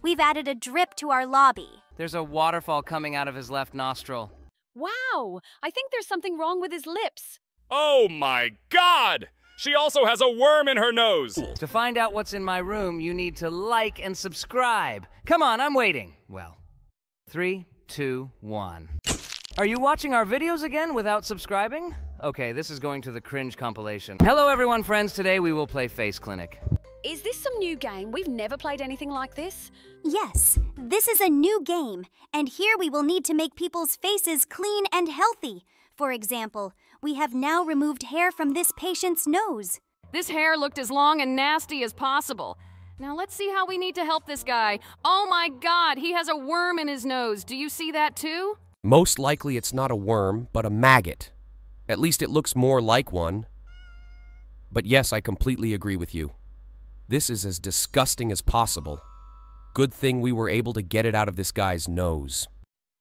We've added a drip to our lobby. There's a waterfall coming out of his left nostril. Wow, I think there's something wrong with his lips. Oh my God! She also has a worm in her nose! To find out what's in my room, you need to like and subscribe. Come on, I'm waiting. Well, 3, 2, 1. Are you watching our videos again without subscribing? Okay, this is going to the cringe compilation. Hello everyone, friends. Today we will play Face Clinic. Is this some new game? We've never played anything like this. Yes, this is a new game, and here we will need to make people's faces clean and healthy. For example, we have now removed hair from this patient's nose. This hair looked as long and nasty as possible. Now let's see how we need to help this guy. Oh my God, he has a worm in his nose. Do you see that too? Most likely it's not a worm, but a maggot. At least it looks more like one. But yes, I completely agree with you. This is as disgusting as possible. Good thing we were able to get it out of this guy's nose.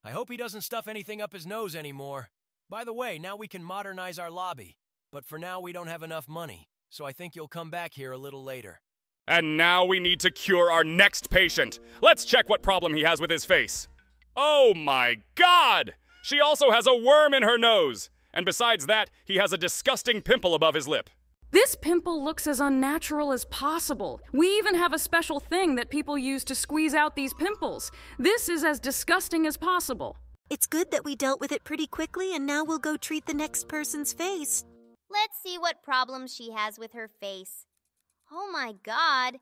I hope he doesn't stuff anything up his nose anymore. By the way, now we can modernize our lobby. But for now, we don't have enough money. So I think you'll come back here a little later. And now we need to cure our next patient. Let's check what problem he has with his face. Oh my God! She also has a worm in her nose. And besides that, he has a disgusting pimple above his lip. This pimple looks as unnatural as possible. We even have a special thing that people use to squeeze out these pimples. This is as disgusting as possible. It's good that we dealt with it pretty quickly, and now we'll go treat the next person's face. Let's see what problems she has with her face. Oh my God.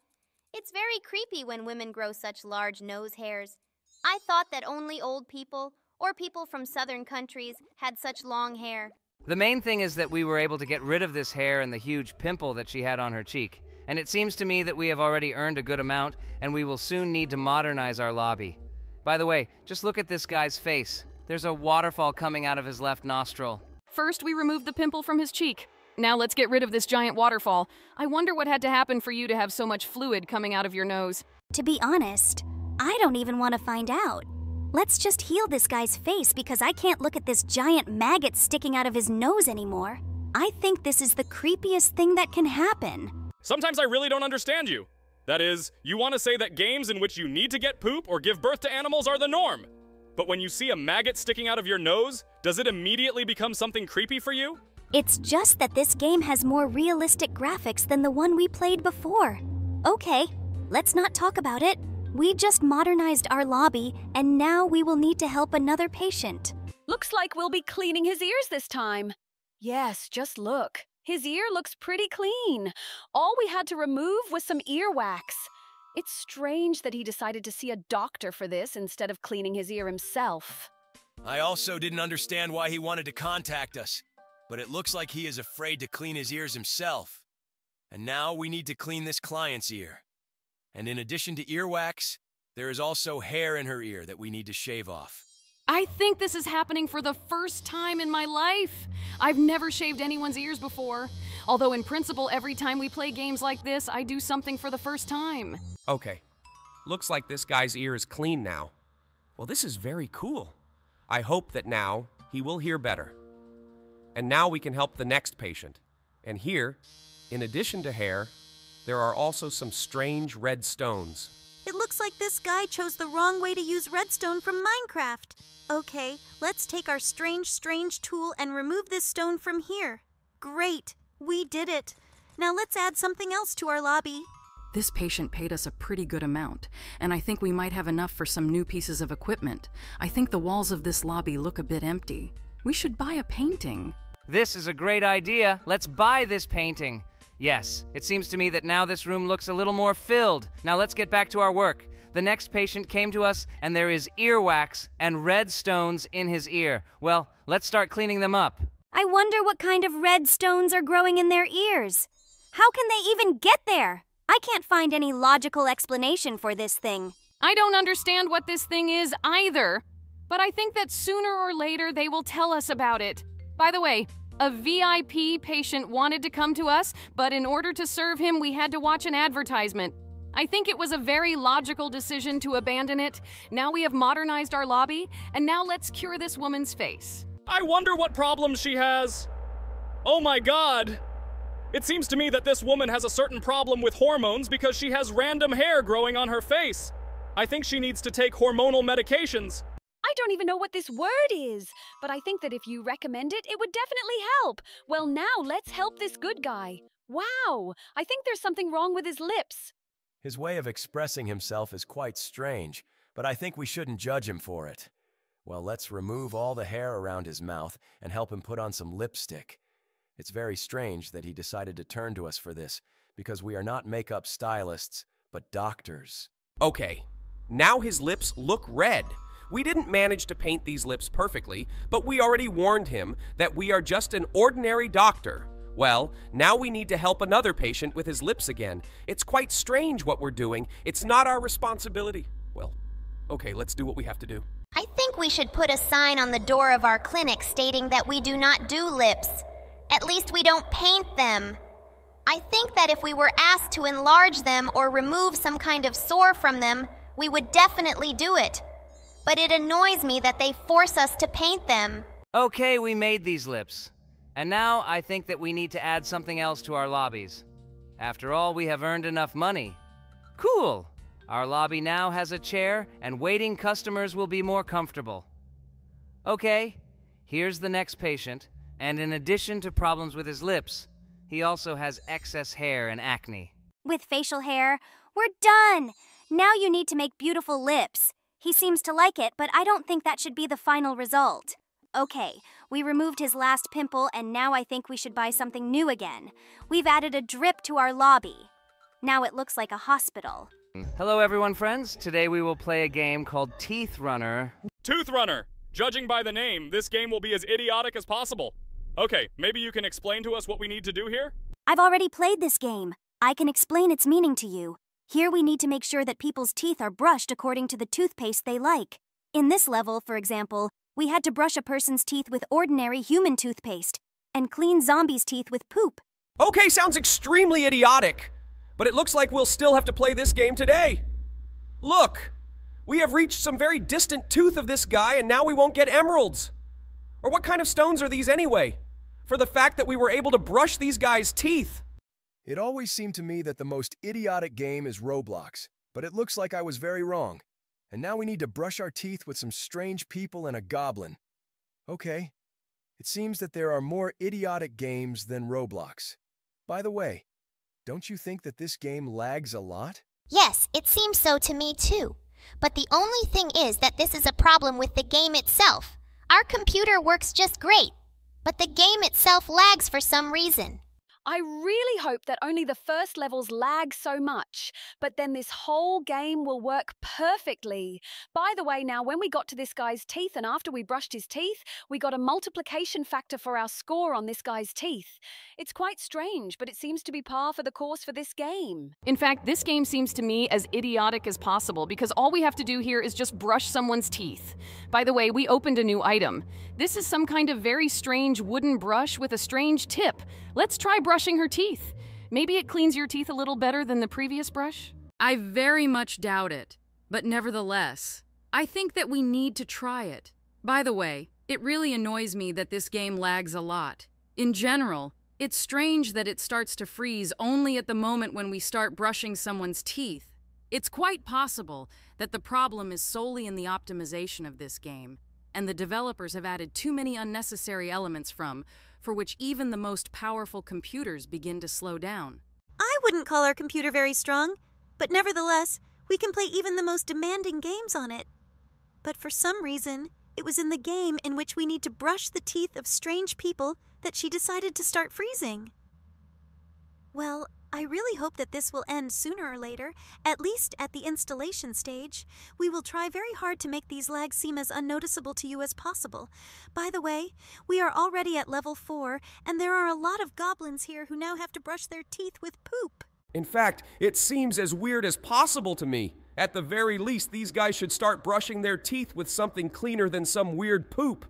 It's very creepy when women grow such large nose hairs. I thought that only old people or people from southern countries had such long hair. The main thing is that we were able to get rid of this hair and the huge pimple that she had on her cheek. And it seems to me that we have already earned a good amount, and we will soon need to modernize our lobby. By the way, just look at this guy's face. There's a waterfall coming out of his left nostril. First, we removed the pimple from his cheek. Now let's get rid of this giant waterfall. I wonder what had to happen for you to have so much fluid coming out of your nose. To be honest, I don't even want to find out. Let's just heal this guy's face because I can't look at this giant maggot sticking out of his nose anymore. I think this is the creepiest thing that can happen. Sometimes I really don't understand you. That is, you want to say that games in which you need to get poop or give birth to animals are the norm. But when you see a maggot sticking out of your nose, does it immediately become something creepy for you? It's just that this game has more realistic graphics than the one we played before. Okay, let's not talk about it. We just modernized our lobby, and now we will need to help another patient. Looks like we'll be cleaning his ears this time. Yes, just look. His ear looks pretty clean. All we had to remove was some earwax. It's strange that he decided to see a doctor for this instead of cleaning his ear himself. I also didn't understand why he wanted to contact us, but it looks like he is afraid to clean his ears himself. And now we need to clean this client's ear. And in addition to earwax, there is also hair in her ear that we need to shave off. I think this is happening for the first time in my life. I've never shaved anyone's ears before. Although in principle, every time we play games like this, I do something for the first time. Okay, looks like this guy's ear is clean now. Well, this is very cool. I hope that now he will hear better. And now we can help the next patient. And here, in addition to hair, there are also some strange red stones. It looks like this guy chose the wrong way to use redstone from Minecraft. Okay, let's take our strange tool and remove this stone from here. Great, we did it. Now let's add something else to our lobby. This patient paid us a pretty good amount, and I think we might have enough for some new pieces of equipment. I think the walls of this lobby look a bit empty. We should buy a painting. This is a great idea. Let's buy this painting. Yes, it seems to me that now this room looks a little more filled. Now let's get back to our work. The next patient came to us, and there is earwax and red stones in his ear. Well, let's start cleaning them up. I wonder what kind of red stones are growing in their ears. How can they even get there? I can't find any logical explanation for this thing. I don't understand what this thing is either, but I think that sooner or later they will tell us about it. By the way, a VIP patient wanted to come to us, but in order to serve him, we had to watch an advertisement. I think it was a very logical decision to abandon it. Now we have modernized our lobby, and now let's cure this woman's face. I wonder what problem she has. Oh my God. It seems to me that this woman has a certain problem with hormones because she has random hair growing on her face. I think she needs to take hormonal medications. I don't even know what this word is, but I think that if you recommend it, it would definitely help. Well, now let's help this good guy. Wow, I think there's something wrong with his lips. His way of expressing himself is quite strange, but I think we shouldn't judge him for it. Well, let's remove all the hair around his mouth and help him put on some lipstick. It's very strange that he decided to turn to us for this, because we are not makeup stylists, but doctors. Okay, now his lips look red. We didn't manage to paint these lips perfectly, but we already warned him that we are just an ordinary doctor. Well, now we need to help another patient with his lips again. It's quite strange what we're doing. It's not our responsibility. Well, okay, let's do what we have to do. I think we should put a sign on the door of our clinic stating that we do not do lips. At least we don't paint them. I think that if we were asked to enlarge them or remove some kind of sore from them, we would definitely do it. But it annoys me that they force us to paint them. Okay, we made these lips. And now I think that we need to add something else to our lobbies. After all, we have earned enough money. Cool! Our lobby now has a chair, and waiting customers will be more comfortable. Okay, here's the next patient, and in addition to problems with his lips, he also has excess hair and acne. With facial hair, we're done! Now you need to make beautiful lips. He seems to like it, but I don't think that should be the final result. Okay, we removed his last pimple, and now I think we should buy something new again. We've added a drip to our lobby. Now it looks like a hospital. Hello everyone, friends. Today we will play a game called Teeth Runner. Tooth Runner! Judging by the name, this game will be as idiotic as possible. Okay, maybe you can explain to us what we need to do here? I've already played this game. I can explain its meaning to you. Here we need to make sure that people's teeth are brushed according to the toothpaste they like. In this level, for example, we had to brush a person's teeth with ordinary human toothpaste and clean zombies' teeth with poop. Okay, sounds extremely idiotic, but it looks like we'll still have to play this game today. Look, we have reached some very distant tooth of this guy, and now we won't get emeralds. Or what kind of stones are these anyway? For the fact that we were able to brush these guys' teeth. It always seemed to me that the most idiotic game is Roblox, but it looks like I was very wrong. And now we need to brush our teeth with some strange people and a goblin. Okay, it seems that there are more idiotic games than Roblox. By the way, don't you think that this game lags a lot? Yes, it seems so to me too. But the only thing is that this is a problem with the game itself. Our computer works just great, but the game itself lags for some reason. I really hope that only the first levels lag so much, but then this whole game will work perfectly. By the way, now when we got to this guy's teeth and after we brushed his teeth, we got a multiplication factor for our score on this guy's teeth. It's quite strange, but it seems to be par for the course for this game. In fact, this game seems to me as idiotic as possible because all we have to do here is just brush someone's teeth. By the way, we opened a new item. This is some kind of very strange wooden brush with a strange tip. Let's try brushing her teeth. Maybe it cleans your teeth a little better than the previous brush? I very much doubt it, but nevertheless, I think that we need to try it. By the way, it really annoys me that this game lags a lot. In general, it's strange that it starts to freeze only at the moment when we start brushing someone's teeth. It's quite possible that the problem is solely in the optimization of this game, and the developers have added too many unnecessary elements for which even the most powerful computers begin to slow down. I wouldn't call our computer very strong, but nevertheless, we can play even the most demanding games on it. But for some reason, it was in the game in which we need to brush the teeth of strange people that she decided to start freezing. Well, I really hope that this will end sooner or later, at least at the installation stage. We will try very hard to make these lags seem as unnoticeable to you as possible. By the way, we are already at level 4, and there are a lot of goblins here who now have to brush their teeth with poop. In fact, it seems as weird as possible to me. At the very least, these guys should start brushing their teeth with something cleaner than some weird poop.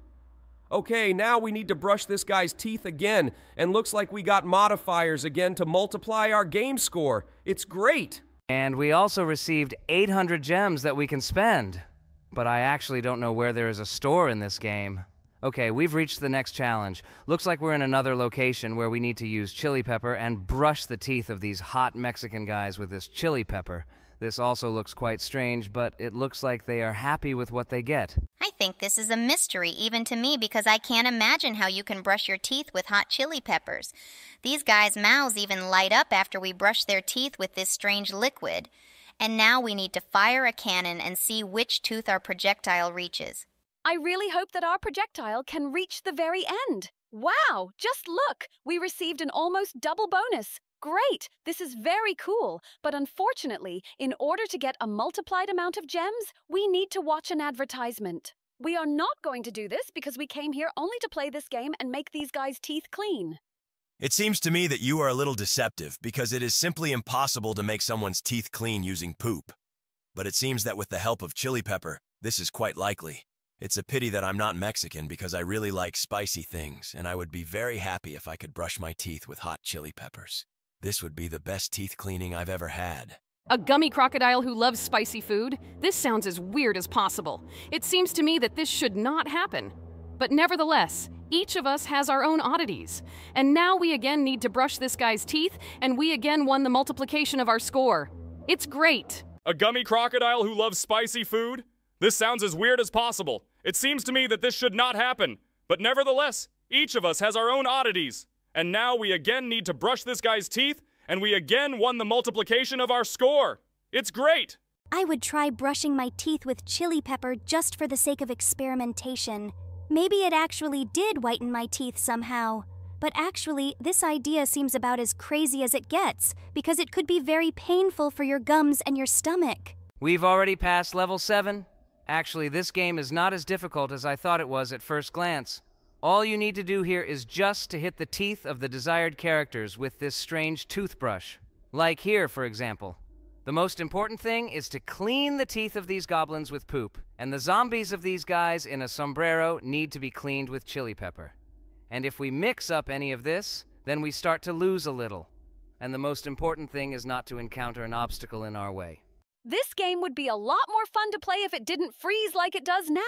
Okay, now we need to brush this guy's teeth again, and looks like we got modifiers again to multiply our game score. It's great! And we also received 800 gems that we can spend. But I actually don't know where there is a store in this game. Okay, we've reached the next challenge. Looks like we're in another location where we need to use chili pepper and brush the teeth of these hot Mexican guys with this chili pepper. This also looks quite strange, but it looks like they are happy with what they get. I think this is a mystery even to me because I can't imagine how you can brush your teeth with hot chili peppers. These guys' mouths even light up after we brush their teeth with this strange liquid. And now we need to fire a cannon and see which tooth our projectile reaches. I really hope that our projectile can reach the very end. Wow, just look! We received an almost double bonus. Great! This is very cool, but unfortunately, in order to get a multiplied amount of gems, we need to watch an advertisement. We are not going to do this because we came here only to play this game and make these guys' teeth clean. It seems to me that you are a little deceptive because it is simply impossible to make someone's teeth clean using poop. But it seems that with the help of chili pepper, this is quite likely. It's a pity that I'm not Mexican because I really like spicy things, and I would be very happy if I could brush my teeth with hot chili peppers. This would be the best teeth cleaning I've ever had. A gummy crocodile who loves spicy food? This sounds as weird as possible. It seems to me that this should not happen. But nevertheless, each of us has our own oddities. And now we again need to brush this guy's teeth, and we again won the multiplication of our score. It's great. A gummy crocodile who loves spicy food? This sounds as weird as possible. It seems to me that this should not happen. But nevertheless, each of us has our own oddities. And now we again need to brush this guy's teeth, and we again won the multiplication of our score. It's great! I would try brushing my teeth with chili pepper just for the sake of experimentation. Maybe it actually did whiten my teeth somehow. But actually, this idea seems about as crazy as it gets, because it could be very painful for your gums and your stomach. We've already passed level 7. Actually, this game is not as difficult as I thought it was at first glance. All you need to do here is just to hit the teeth of the desired characters with this strange toothbrush. Like here, for example. The most important thing is to clean the teeth of these goblins with poop, and the zombies of these guys in a sombrero need to be cleaned with chili pepper. And if we mix up any of this, then we start to lose a little. And the most important thing is not to encounter an obstacle in our way. This game would be a lot more fun to play if it didn't freeze like it does now.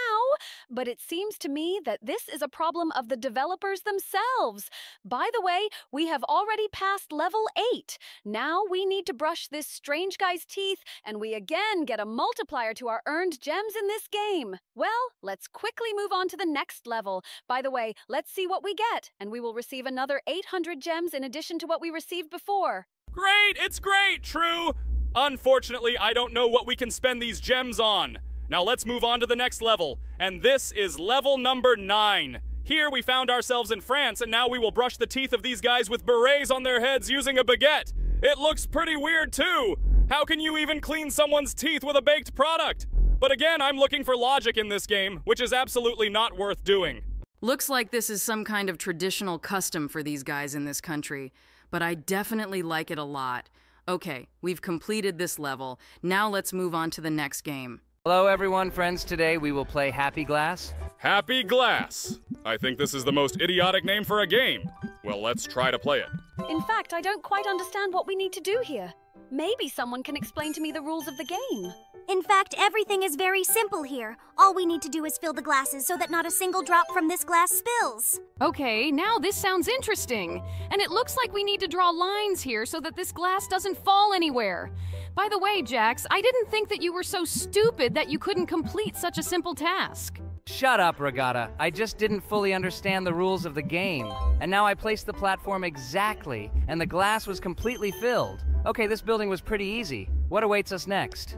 But it seems to me that this is a problem of the developers themselves. By the way, we have already passed level 8. Now we need to brush this strange guy's teeth, and we again get a multiplier to our earned gems in this game. Well, let's quickly move on to the next level. By the way, let's see what we get, and we will receive another 800 gems in addition to what we received before. Great! It's great, True! Unfortunately, I don't know what we can spend these gems on. Now let's move on to the next level, and this is level number 9. Here we found ourselves in France, and now we will brush the teeth of these guys with berets on their heads using a baguette. It looks pretty weird too. How can you even clean someone's teeth with a baked product? But again, I'm looking for logic in this game, which is absolutely not worth doing. Looks like this is some kind of traditional custom for these guys in this country, but I definitely like it a lot. Okay, we've completed this level. Now let's move on to the next game. Hello everyone, friends. Today we will play Happy Glass. Happy Glass. I think this is the most idiotic name for a game. Well, let's try to play it. In fact, I don't quite understand what we need to do here. Maybe someone can explain to me the rules of the game. In fact, everything is very simple here. All we need to do is fill the glasses so that not a single drop from this glass spills. Okay, now this sounds interesting. And it looks like we need to draw lines here so that this glass doesn't fall anywhere. By the way, Jax, I didn't think that you were so stupid that you couldn't complete such a simple task. Shut up, Regatta. I just didn't fully understand the rules of the game. And now I placed the platform exactly, and the glass was completely filled. Okay, this building was pretty easy. What awaits us next?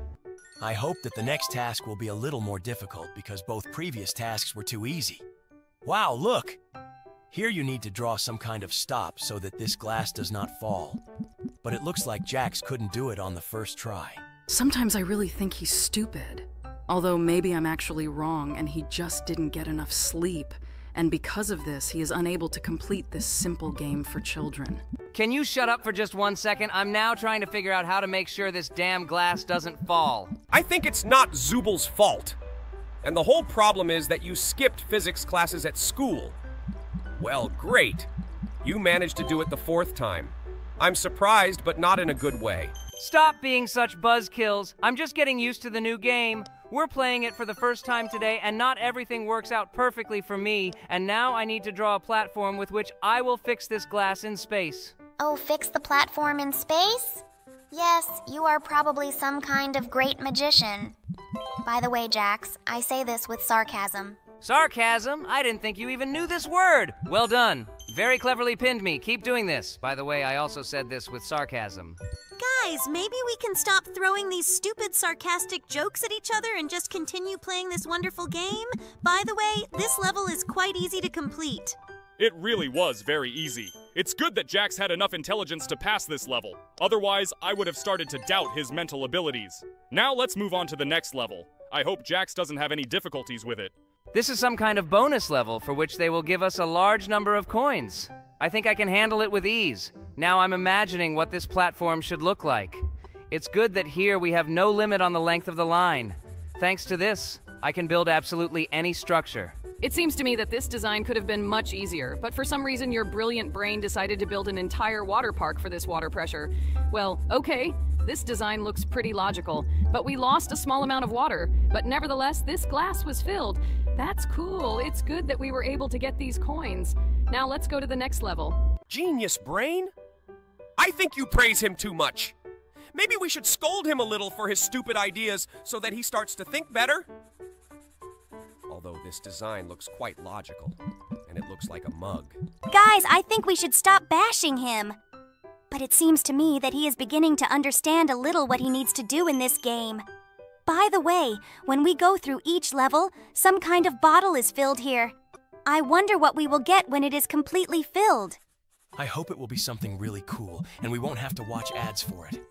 I hope that the next task will be a little more difficult because both previous tasks were too easy. Wow, look! Here you need to draw some kind of stop so that this glass does not fall. But it looks like Jax couldn't do it on the first try. Sometimes I really think he's stupid. Although maybe I'm actually wrong and he just didn't get enough sleep. And because of this, he is unable to complete this simple game for children. Can you shut up for just 1 second? I'm now trying to figure out how to make sure this damn glass doesn't fall. I think it's not Zubal's fault. And the whole problem is that you skipped physics classes at school. Well, great. You managed to do it the 4th time. I'm surprised, but not in a good way. Stop being such buzzkills. I'm just getting used to the new game. We're playing it for the first time today, and not everything works out perfectly for me, and now I need to draw a platform with which I will fix this glass in space. Oh, fix the platform in space? Yes, you are probably some kind of great magician. By the way, Jax, I say this with sarcasm. Sarcasm? I didn't think you even knew this word. Well done. Very cleverly pinned me. Keep doing this. By the way, I also said this with sarcasm. Guys, maybe we can stop throwing these stupid sarcastic jokes at each other and just continue playing this wonderful game? By the way, this level is quite easy to complete. It really was very easy. It's good that Jax had enough intelligence to pass this level. Otherwise, I would have started to doubt his mental abilities. Now let's move on to the next level. I hope Jax doesn't have any difficulties with it. This is some kind of bonus level for which they will give us a large number of coins. I think I can handle it with ease. Now I'm imagining what this platform should look like. It's good that here we have no limit on the length of the line. Thanks to this, I can build absolutely any structure. It seems to me that this design could have been much easier, but for some reason your brilliant brain decided to build an entire water park for this water pressure. Well, okay, this design looks pretty logical, but we lost a small amount of water. But nevertheless, this glass was filled. That's cool. It's good that we were able to get these coins. Now let's go to the next level. Genius brain? I think you praise him too much. Maybe we should scold him a little for his stupid ideas so that he starts to think better. Although this design looks quite logical, and it looks like a mug. Guys, I think we should stop bashing him. But it seems to me that he is beginning to understand a little what he needs to do in this game. By the way, when we go through each level, some kind of bottle is filled here. I wonder what we will get when it is completely filled. I hope it will be something really cool, and we won't have to watch ads for it.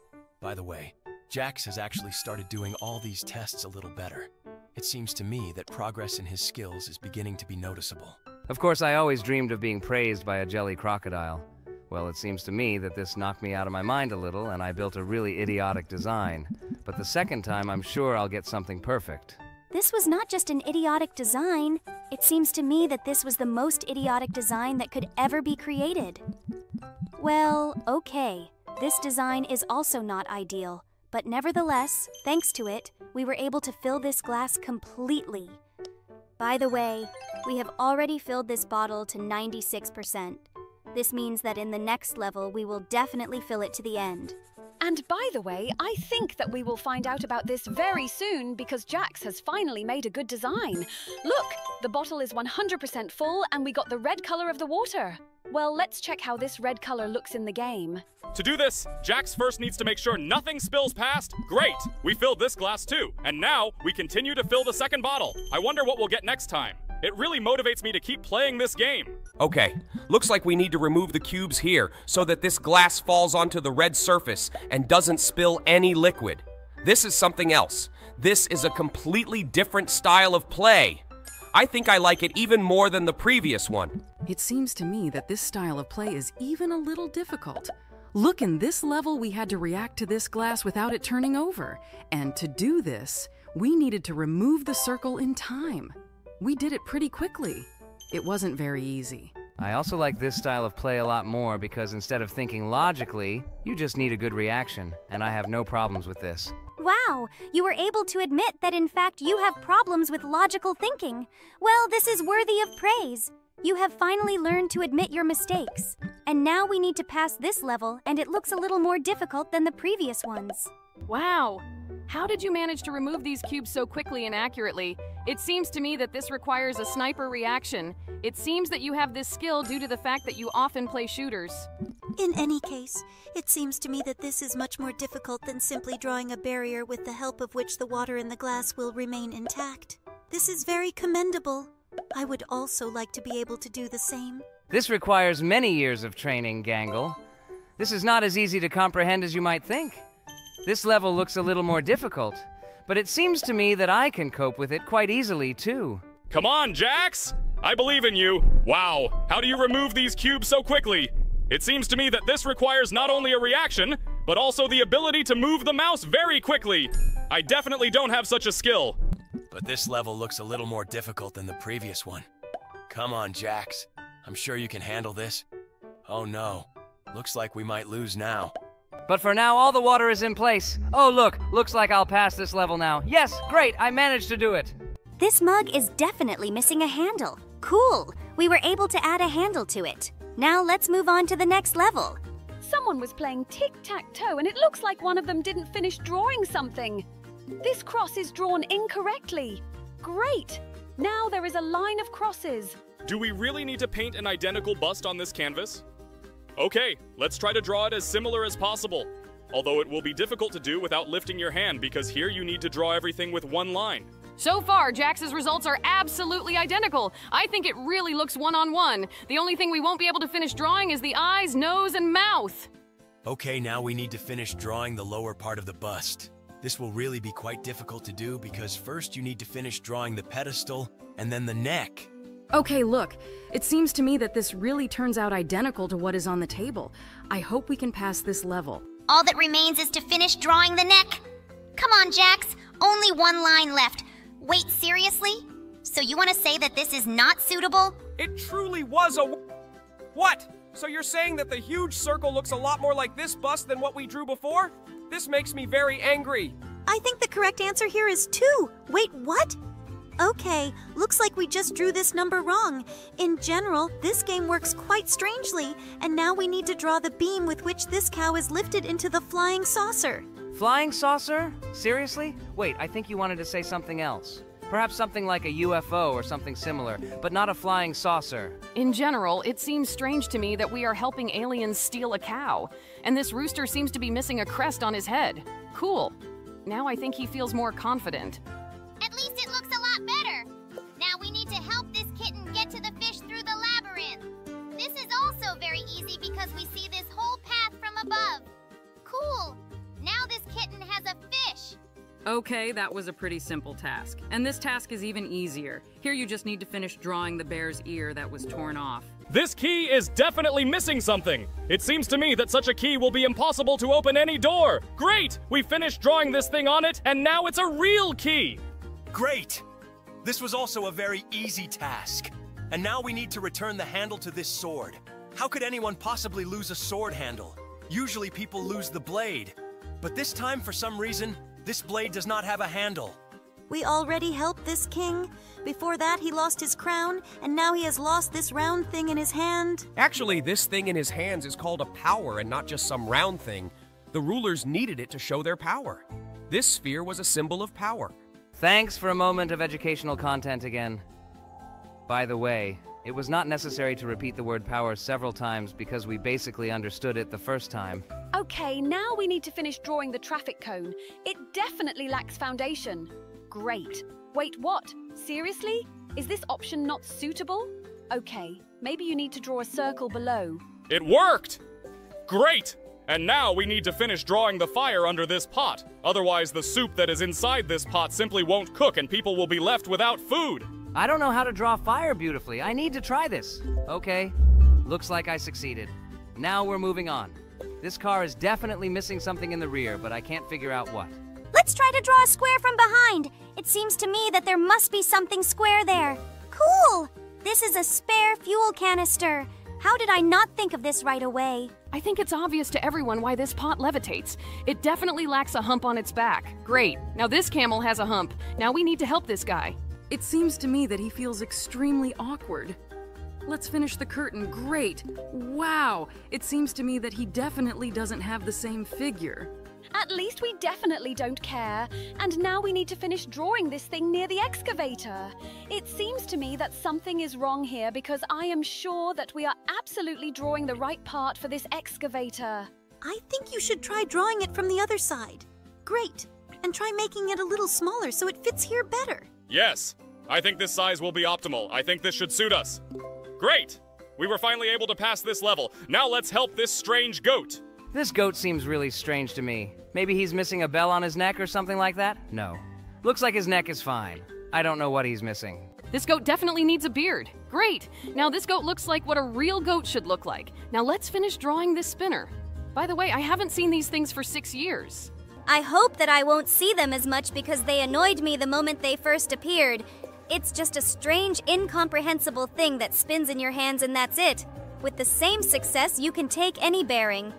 By the way, Jax has actually started doing all these tests a little better. It seems to me that progress in his skills is beginning to be noticeable. Of course, I always dreamed of being praised by a jelly crocodile. Well, it seems to me that this knocked me out of my mind a little, and I built a really idiotic design. But the second time, I'm sure I'll get something perfect. This was not just an idiotic design. It seems to me that this was the most idiotic design that could ever be created. Well, okay. This design is also not ideal. But nevertheless, thanks to it, we were able to fill this glass completely. By the way, we have already filled this bottle to 96%. This means that in the next level, we will definitely fill it to the end. And by the way, I think that we will find out about this very soon because Jax has finally made a good design. Look, the bottle is 100% full and we got the red color of the water. Well, let's check how this red color looks in the game. To do this, Jax first needs to make sure nothing spills past. Great! We filled this glass too, and now we continue to fill the second bottle. I wonder what we'll get next time. It really motivates me to keep playing this game. Okay, looks like we need to remove the cubes here so that this glass falls onto the red surface and doesn't spill any liquid. This is something else. This is a completely different style of play. I think I like it even more than the previous one. It seems to me that this style of play is even a little difficult. Look, in this level, we had to react to this glass without it turning over. And to do this, we needed to remove the circle in time. We did it pretty quickly. It wasn't very easy. I also like this style of play a lot more because instead of thinking logically, you just need a good reaction, and I have no problems with this. Wow, you were able to admit that in fact you have problems with logical thinking. Well, this is worthy of praise. You have finally learned to admit your mistakes. And now we need to pass this level, and it looks a little more difficult than the previous ones. Wow! How did you manage to remove these cubes so quickly and accurately? It seems to me that this requires a sniper reaction. It seems that you have this skill due to the fact that you often play shooters. In any case, it seems to me that this is much more difficult than simply drawing a barrier with the help of which the water in the glass will remain intact. This is very commendable. I would also like to be able to do the same. This requires many years of training, Gangle. This is not as easy to comprehend as you might think. This level looks a little more difficult, but it seems to me that I can cope with it quite easily, too. Come on, Jax! I believe in you. Wow, how do you remove these cubes so quickly? It seems to me that this requires not only a reaction, but also the ability to move the mouse very quickly. I definitely don't have such a skill. But this level looks a little more difficult than the previous one. Come on, Jax. I'm sure you can handle this. Oh no, looks like we might lose now. But for now, all the water is in place. Oh, look, looks like I'll pass this level now. Yes, great, I managed to do it. This mug is definitely missing a handle. Cool, we were able to add a handle to it. Now let's move on to the next level. Someone was playing tic-tac-toe and it looks like one of them didn't finish drawing something. This cross is drawn incorrectly. Great! Now there is a line of crosses. Do we really need to paint an identical bust on this canvas? Okay, let's try to draw it as similar as possible. Although it will be difficult to do without lifting your hand because here you need to draw everything with one line. So far, Jax's results are absolutely identical. I think it really looks one-on-one. The only thing we won't be able to finish drawing is the eyes, nose, and mouth. Okay, now we need to finish drawing the lower part of the bust. This will really be quite difficult to do because first you need to finish drawing the pedestal and then the neck. Okay, look. It seems to me that this really turns out identical to what is on the table. I hope we can pass this level. All that remains is to finish drawing the neck. Come on, Jax. Only one line left. Wait, seriously? So you want to say that this is not suitable? It truly was a... What? So you're saying that the huge circle looks a lot more like this bust than what we drew before? This makes me very angry. I think the correct answer here is 2. Wait, what? Okay, looks like we just drew this number wrong. In general, this game works quite strangely, and now we need to draw the beam with which this cow is lifted into the flying saucer. Flying saucer? Seriously? Wait, I think you wanted to say something else. Perhaps something like a UFO or something similar, but not a flying saucer. In general, it seems strange to me that we are helping aliens steal a cow, and this rooster seems to be missing a crest on his head. Cool. Now I think he feels more confident. At least it looks a lot better. Now we need to help this kitten get to the fish through the labyrinth. This is also very easy because we see this whole path from above. Cool. Now this kitten has a fish. Okay, that was a pretty simple task. And this task is even easier. Here you just need to finish drawing the bear's ear that was torn off. This key is definitely missing something. It seems to me that such a key will be impossible to open any door. Great! We finished drawing this thing on it, and now it's a real key! Great! This was also a very easy task. And now we need to return the handle to this sword. How could anyone possibly lose a sword handle? Usually people lose the blade. But this time, for some reason, this blade does not have a handle. We already helped this king. Before that, he lost his crown, and now he has lost this round thing in his hand. Actually, this thing in his hands is called a power and not just some round thing. The rulers needed it to show their power. This sphere was a symbol of power. Thanks for a moment of educational content again. By the way, it was not necessary to repeat the word power several times because we basically understood it the first time. Okay, now we need to finish drawing the traffic cone. It definitely lacks foundation. Great. Wait, what? Seriously? Is this option not suitable? Okay, maybe you need to draw a circle below. It worked! Great! And now we need to finish drawing the fire under this pot. Otherwise, the soup that is inside this pot simply won't cook and people will be left without food. I don't know how to draw fire beautifully. I need to try this. Okay, looks like I succeeded. Now we're moving on. This car is definitely missing something in the rear, but I can't figure out what. Let's try to draw a square from behind. It seems to me that there must be something square there. Cool! This is a spare fuel canister. How did I not think of this right away? I think it's obvious to everyone why this pot levitates. It definitely lacks a hump on its back. Great. Now this camel has a hump. Now we need to help this guy. It seems to me that he feels extremely awkward. Let's finish the curtain. Great. Wow. It seems to me that he definitely doesn't have the same figure. At least we definitely don't care. And now we need to finish drawing this thing near the excavator. It seems to me that something is wrong here because I am sure that we are absolutely drawing the right part for this excavator. I think you should try drawing it from the other side. Great. And try making it a little smaller so it fits here better. Yes, I think this size will be optimal. I think this should suit us. Great! We were finally able to pass this level. Now let's help this strange goat. This goat seems really strange to me. Maybe he's missing a bell on his neck or something like that? No. Looks like his neck is fine. I don't know what he's missing. This goat definitely needs a beard. Great! Now this goat looks like what a real goat should look like. Now let's finish drawing this spinner. By the way, I haven't seen these things for 6 years. I hope that I won't see them as much because they annoyed me the moment they first appeared. It's just a strange, incomprehensible thing that spins in your hands and that's it. With the same success, you can take any bearing.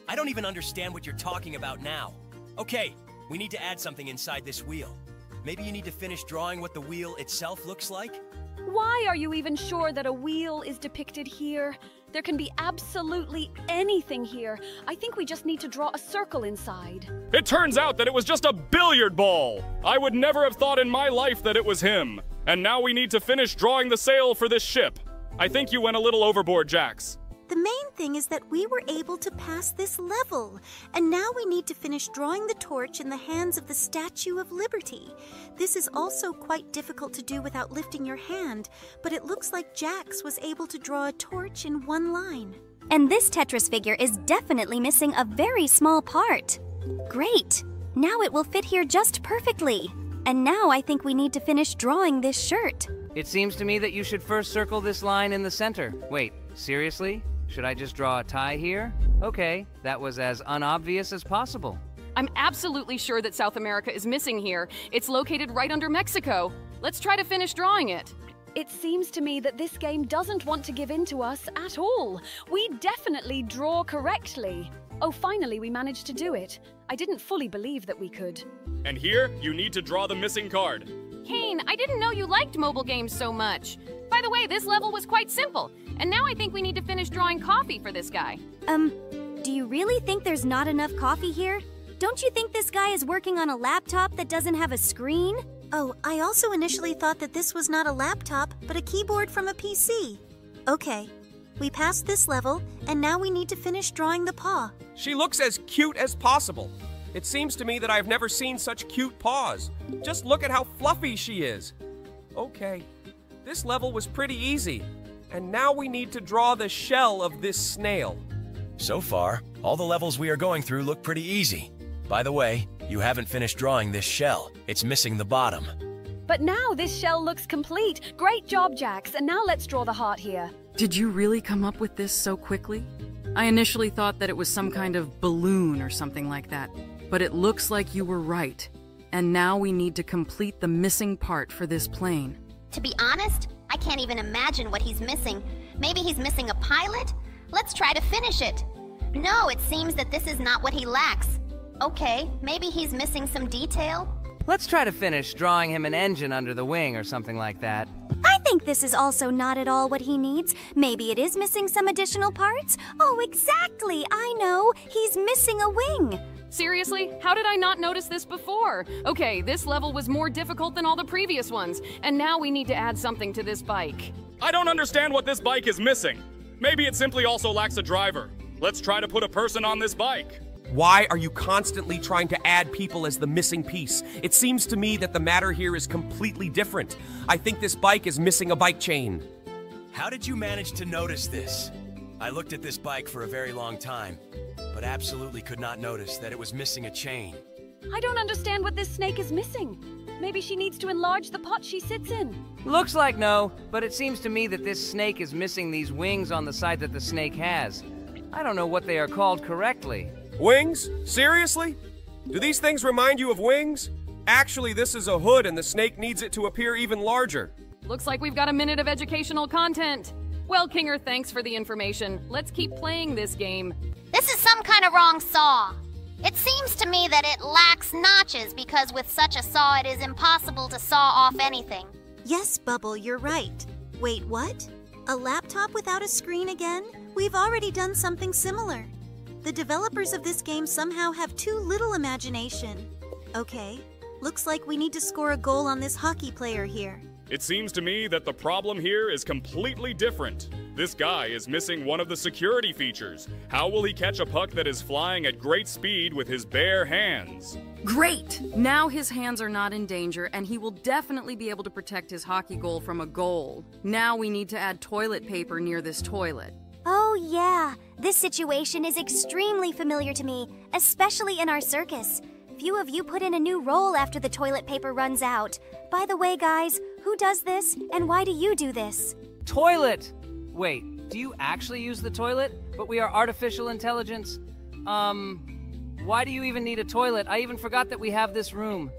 I don't even understand what you're talking about now. Okay, we need to add something inside this wheel. Maybe you need to finish drawing what the wheel itself looks like? Why are you even sure that a wheel is depicted here? There can be absolutely anything here. I think we just need to draw a circle inside. It turns out that it was just a billiard ball! I would never have thought in my life that it was him. And now we need to finish drawing the sail for this ship. I think you went a little overboard, Jax. The main thing is that we were able to pass this level, and now we need to finish drawing the torch in the hands of the Statue of Liberty. This is also quite difficult to do without lifting your hand, but it looks like Jax was able to draw a torch in one line. And this Tetris figure is definitely missing a very small part. Great! Now it will fit here just perfectly. And now I think we need to finish drawing this shirt. It seems to me that you should first circle this line in the center. Wait, seriously? Should I just draw a tie here? Okay, that was as unobvious as possible. I'm absolutely sure that South America is missing here. It's located right under Mexico. Let's try to finish drawing it. It seems to me that this game doesn't want to give in to us at all. We definitely draw correctly. Oh, finally we managed to do it. I didn't fully believe that we could. And here, you need to draw the missing card. Kane, I didn't know you liked mobile games so much. By the way, this level was quite simple. And now I think we need to finish drawing coffee for this guy. Do you really think there's not enough coffee here? Don't you think this guy is working on a laptop that doesn't have a screen? Oh, I also initially thought that this was not a laptop, but a keyboard from a PC. Okay, we passed this level, and now we need to finish drawing the paw. She looks as cute as possible. It seems to me that I've never seen such cute paws. Just look at how fluffy she is. Okay, this level was pretty easy. And now we need to draw the shell of this snail. So far, all the levels we are going through look pretty easy. By the way, you haven't finished drawing this shell. It's missing the bottom. But now this shell looks complete. Great job, Jax. And now let's draw the heart here. Did you really come up with this so quickly? I initially thought that it was some kind of balloon or something like that, but it looks like you were right. And now we need to complete the missing part for this plane. To be honest, I can't even imagine what he's missing. Maybe he's missing a pilot? Let's try to finish it. No, it seems that this is not what he lacks. Okay, maybe he's missing some detail? Let's try to finish drawing him an engine under the wing or something like that. I think this is also not at all what he needs. Maybe it is missing some additional parts. Oh, exactly, I know. He's missing a wing. Seriously? How did I not notice this before? Okay, this level was more difficult than all the previous ones, and now we need to add something to this bike. I don't understand what this bike is missing. Maybe it simply also lacks a driver. Let's try to put a person on this bike. Why are you constantly trying to add people as the missing piece? It seems to me that the matter here is completely different. I think this bike is missing a bike chain. How did you manage to notice this? I looked at this bike for a very long time, but absolutely could not notice that it was missing a chain. I don't understand what this snake is missing. Maybe she needs to enlarge the pot she sits in. Looks like no, but it seems to me that this snake is missing these wings on the side that the snake has. I don't know what they are called correctly. Wings? Seriously? Do these things remind you of wings? Actually, this is a hood and the snake needs it to appear even larger. Looks like we've got a minute of educational content. Well, Kinger, thanks for the information. Let's keep playing this game. This is some kind of wrong saw. It seems to me that it lacks notches because with such a saw it is impossible to saw off anything. Yes, Bubble, you're right. Wait, what? A laptop without a screen again? We've already done something similar. The developers of this game somehow have too little imagination. Okay, looks like we need to score a goal on this hockey player here. It seems to me that the problem here is completely different. This guy is missing one of the security features. How will he catch a puck that is flying at great speed with his bare hands? Great! Now his hands are not in danger, and he will definitely be able to protect his hockey goal from a goal. Now we need to add toilet paper near this toilet. Oh yeah, this situation is extremely familiar to me, especially in our circus. Few of you put in a new roll after the toilet paper runs out. By the way, guys, who does this, and why do you do this? Toilet! Wait, do you actually use the toilet? But we are artificial intelligence? Why do you even need a toilet? I even forgot that we have this room.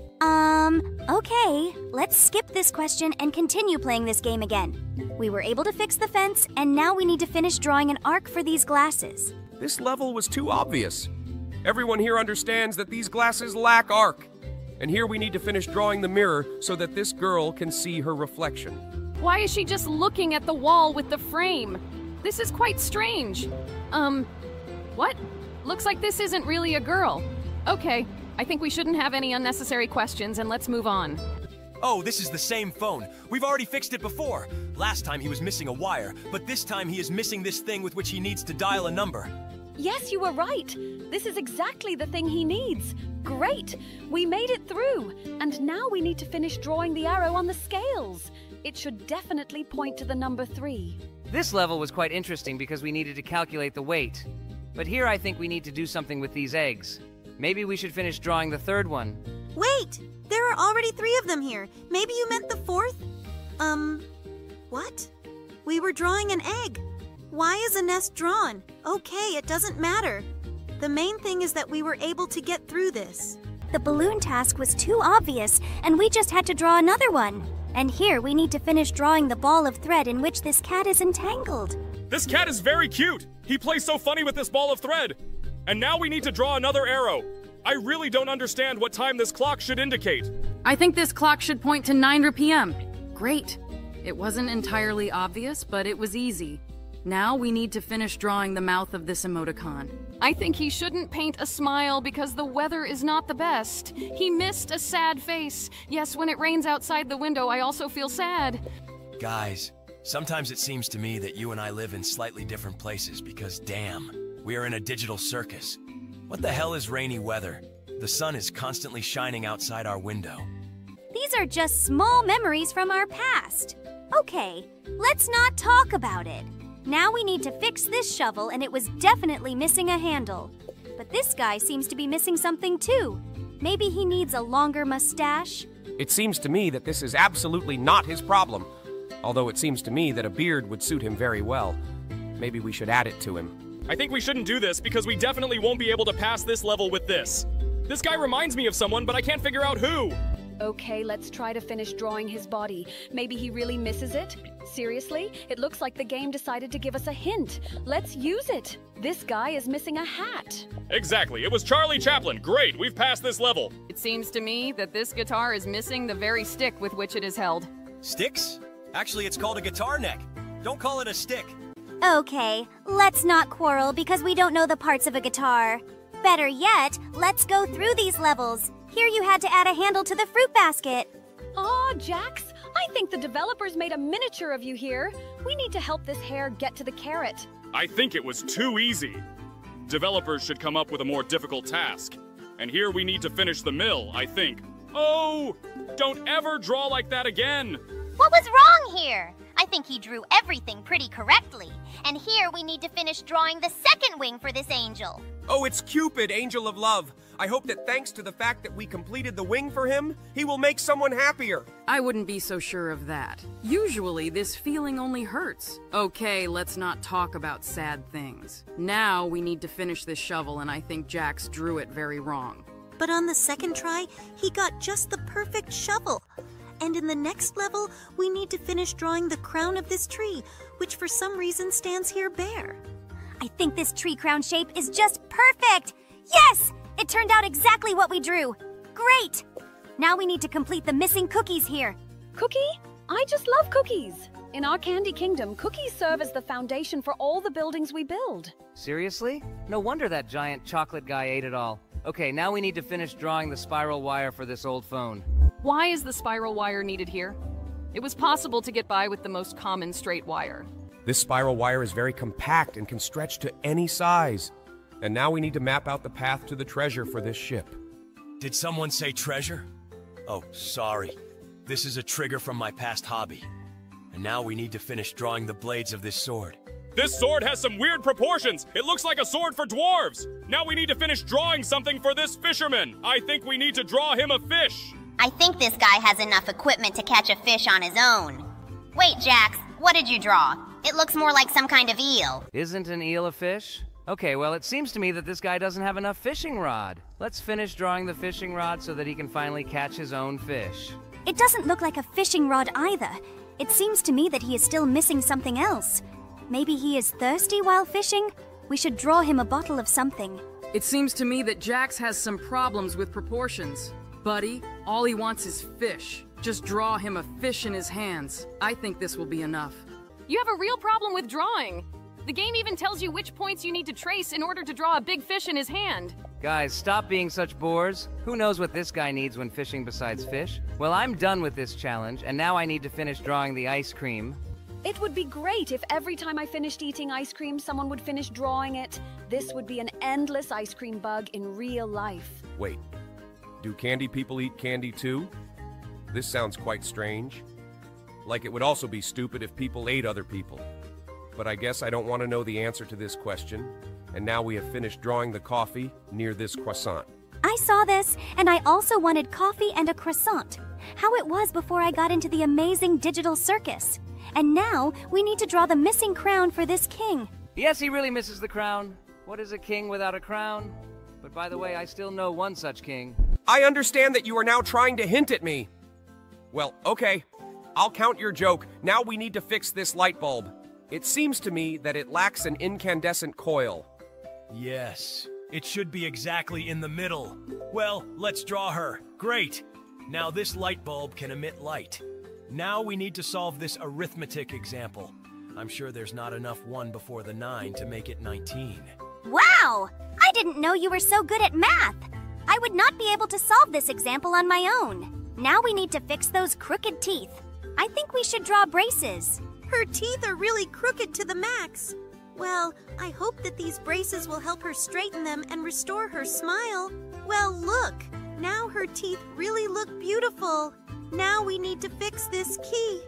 Okay. Let's skip this question and continue playing this game again. We were able to fix the fence, and now we need to finish drawing an arc for these glasses. This level was too obvious. Everyone here understands that these glasses lack arc. And here we need to finish drawing the mirror so that this girl can see her reflection. Why is she just looking at the wall with the frame? This is quite strange. What? Looks like this isn't really a girl. Okay, I think we shouldn't have any unnecessary questions and let's move on. Oh, this is the same phone. We've already fixed it before. Last time he was missing a wire, but this time he is missing this thing with which he needs to dial a number. Yes, you were right. This is exactly the thing he needs. Great! We made it through. And now we need to finish drawing the arrow on the scales. It should definitely point to the number 3. This level was quite interesting because we needed to calculate the weight. But here I think we need to do something with these eggs. Maybe we should finish drawing the third one. Wait! There are already 3 of them here. Maybe you meant the 4th? What? We were drawing an egg. Why is a nest drawn? Okay, it doesn't matter. The main thing is that we were able to get through this. The balloon task was too obvious, and we just had to draw another one. And here we need to finish drawing the ball of thread in which this cat is entangled. This cat is very cute. He plays so funny with this ball of thread. And now we need to draw another arrow. I really don't understand what time this clock should indicate. I think this clock should point to 9 p.m. Great. It wasn't entirely obvious, but it was easy. Now we need to finish drawing the mouth of this emoticon. I think he shouldn't paint a smile because the weather is not the best. He missed a sad face. Yes, when it rains outside the window, I also feel sad. Guys, sometimes it seems to me that you and I live in slightly different places because, damn, we are in a digital circus. What the hell is rainy weather? The sun is constantly shining outside our window. These are just small memories from our past. Okay, let's not talk about it. Now we need to fix this shovel, and it was definitely missing a handle. But this guy seems to be missing something too. Maybe he needs a longer mustache? It seems to me that this is absolutely not his problem. Although it seems to me that a beard would suit him very well. Maybe we should add it to him. I think we shouldn't do this because we definitely won't be able to pass this level with this. This guy reminds me of someone, but I can't figure out who. Okay, let's try to finish drawing his body. Maybe he really misses it? Seriously? It looks like the game decided to give us a hint. Let's use it. This guy is missing a hat. Exactly. It was Charlie Chaplin. Great, we've passed this level. It seems to me that this guitar is missing the very stick with which it is held. Sticks? Actually, it's called a guitar neck. Don't call it a stick. Okay, let's not quarrel because we don't know the parts of a guitar. Better yet, let's go through these levels. Here you had to add a handle to the fruit basket. Aw, Jax, I think the developers made a miniature of you here. We need to help this hare get to the carrot. I think it was too easy. Developers should come up with a more difficult task. And here we need to finish the mill, I think. Oh, don't ever draw like that again. What was wrong here? I think he drew everything pretty correctly. And here we need to finish drawing the second wing for this angel. Oh, it's Cupid, Angel of Love. I hope that thanks to the fact that we completed the wing for him, he will make someone happier. I wouldn't be so sure of that. Usually, this feeling only hurts. Okay, let's not talk about sad things. Now we need to finish this shovel, and I think Jax drew it very wrong. But on the second try, he got just the perfect shovel. And in the next level, we need to finish drawing the crown of this tree, which for some reason stands here bare. I think this tree crown shape is just perfect! Yes! It turned out exactly what we drew. Great! Now we need to complete the missing cookies here. Cookie? I just love cookies. In our Candy Kingdom, cookies serve as the foundation for all the buildings we build. Seriously? No wonder that giant chocolate guy ate it all. Okay, now we need to finish drawing the spiral wire for this old phone. Why is the spiral wire needed here? It was possible to get by with the most common straight wire. This spiral wire is very compact and can stretch to any size. And now we need to map out the path to the treasure for this ship. Did someone say treasure? Oh, sorry. This is a trigger from my past hobby. And now we need to finish drawing the blades of this sword. This sword has some weird proportions. It looks like a sword for dwarves. Now we need to finish drawing something for this fisherman. I think we need to draw him a fish. I think this guy has enough equipment to catch a fish on his own. Wait, Jax, what did you draw? It looks more like some kind of eel. Isn't an eel a fish? Okay, well, it seems to me that this guy doesn't have enough fishing rod. Let's finish drawing the fishing rod so that he can finally catch his own fish. It doesn't look like a fishing rod either. It seems to me that he is still missing something else. Maybe he is thirsty while fishing? We should draw him a bottle of something. It seems to me that Jax has some problems with proportions. Buddy, all he wants is fish. Just draw him a fish in his hands. I think this will be enough. You have a real problem with drawing. The game even tells you which points you need to trace in order to draw a big fish in his hand. Guys, stop being such bores. Who knows what this guy needs when fishing besides fish? Well, I'm done with this challenge, and now I need to finish drawing the ice cream. It would be great if every time I finished eating ice cream, someone would finish drawing it. This would be an endless ice cream bug in real life. Wait, do candy people eat candy too? This sounds quite strange. Like it would also be stupid if people ate other people. But I guess I don't want to know the answer to this question. And now we have finished drawing the coffee near this croissant. I saw this, and I also wanted coffee and a croissant. How it was before I got into the amazing digital circus. And now we need to draw the missing crown for this king. Yes, he really misses the crown. What is a king without a crown? But by the way, I still know one such king. I understand that you are now trying to hint at me. Well, okay. I'll count your joke. Now we need to fix this light bulb. It seems to me that it lacks an incandescent coil. Yes, it should be exactly in the middle. Well, let's draw her. Great. Now this light bulb can emit light. Now we need to solve this arithmetic example. I'm sure there's not enough 1 before the 9 to make it 19. Wow! I didn't know you were so good at math. I would not be able to solve this example on my own. Now we need to fix those crooked teeth. I think we should draw braces. Her teeth are really crooked to the max. Well, I hope that these braces will help her straighten them and restore her smile. Well, look! Now her teeth really look beautiful. Now we need to fix this key.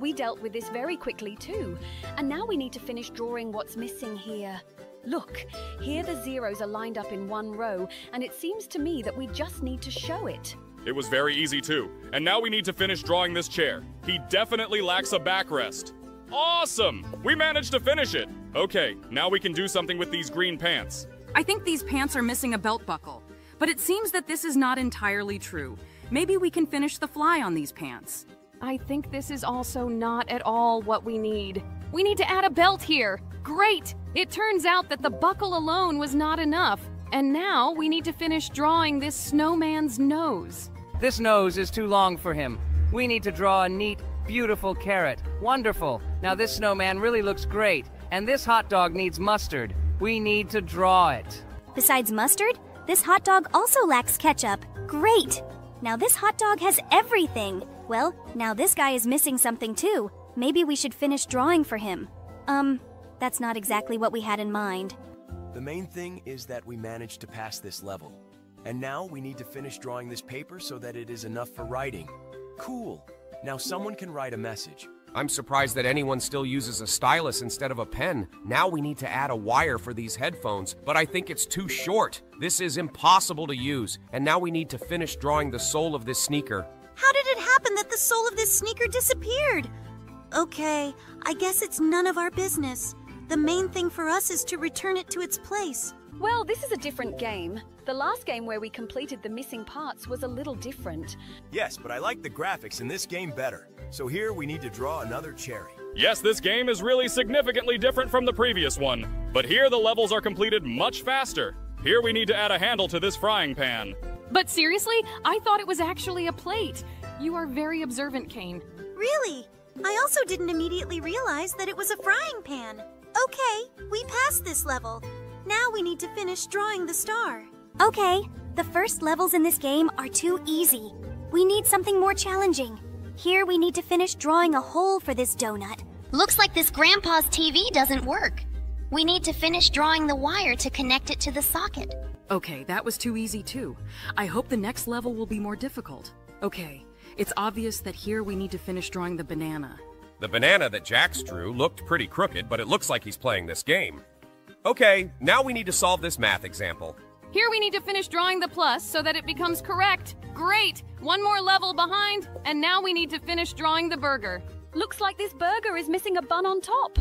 We dealt with this very quickly too. And now we need to finish drawing what's missing here. Look, here the zeros are lined up in one row, and it seems to me that we just need to show it. It was very easy too. And now we need to finish drawing this chair. He definitely lacks a backrest. Awesome! We managed to finish it. Okay, now we can do something with these green pants. I think these pants are missing a belt buckle, but it seems that this is not entirely true. Maybe we can finish the fly on these pants. I think this is also not at all what we need. We need to add a belt here. Great! It turns out that the buckle alone was not enough. And now we need to finish drawing this snowman's nose. This nose is too long for him. We need to draw a neat, beautiful carrot. Wonderful. Now this snowman really looks great. And this hot dog needs mustard. We need to draw it. Besides mustard, this hot dog also lacks ketchup. Great! Now this hot dog has everything. Well, now this guy is missing something too. Maybe we should finish drawing for him. That's not exactly what we had in mind. The main thing is that we managed to pass this level. And now we need to finish drawing this paper so that it is enough for writing. Cool. Now someone can write a message. I'm surprised that anyone still uses a stylus instead of a pen. Now we need to add a wire for these headphones, but I think it's too short. This is impossible to use. And now we need to finish drawing the sole of this sneaker. How did it happen that the sole of this sneaker disappeared? Okay, I guess it's none of our business. The main thing for us is to return it to its place. Well, this is a different game. The last game where we completed the missing parts was a little different. Yes, but I like the graphics in this game better. So here we need to draw another cherry. Yes, this game is really significantly different from the previous one. But here the levels are completed much faster. Here we need to add a handle to this frying pan. But seriously, I thought it was actually a plate. You are very observant, Kane. Really? I also didn't immediately realize that it was a frying pan. Okay, we passed this level. Now we need to finish drawing the star. Okay, the first levels in this game are too easy. We need something more challenging. Here we need to finish drawing a hole for this donut. Looks like this grandpa's TV doesn't work. We need to finish drawing the wire to connect it to the socket. Okay, that was too easy too. I hope the next level will be more difficult. Okay, it's obvious that here we need to finish drawing the banana. The banana that Jax drew looked pretty crooked, but it looks like he's playing this game. Okay, now we need to solve this math example. Here we need to finish drawing the plus so that it becomes correct. Great! One more level behind, and now we need to finish drawing the burger. Looks like this burger is missing a bun on top.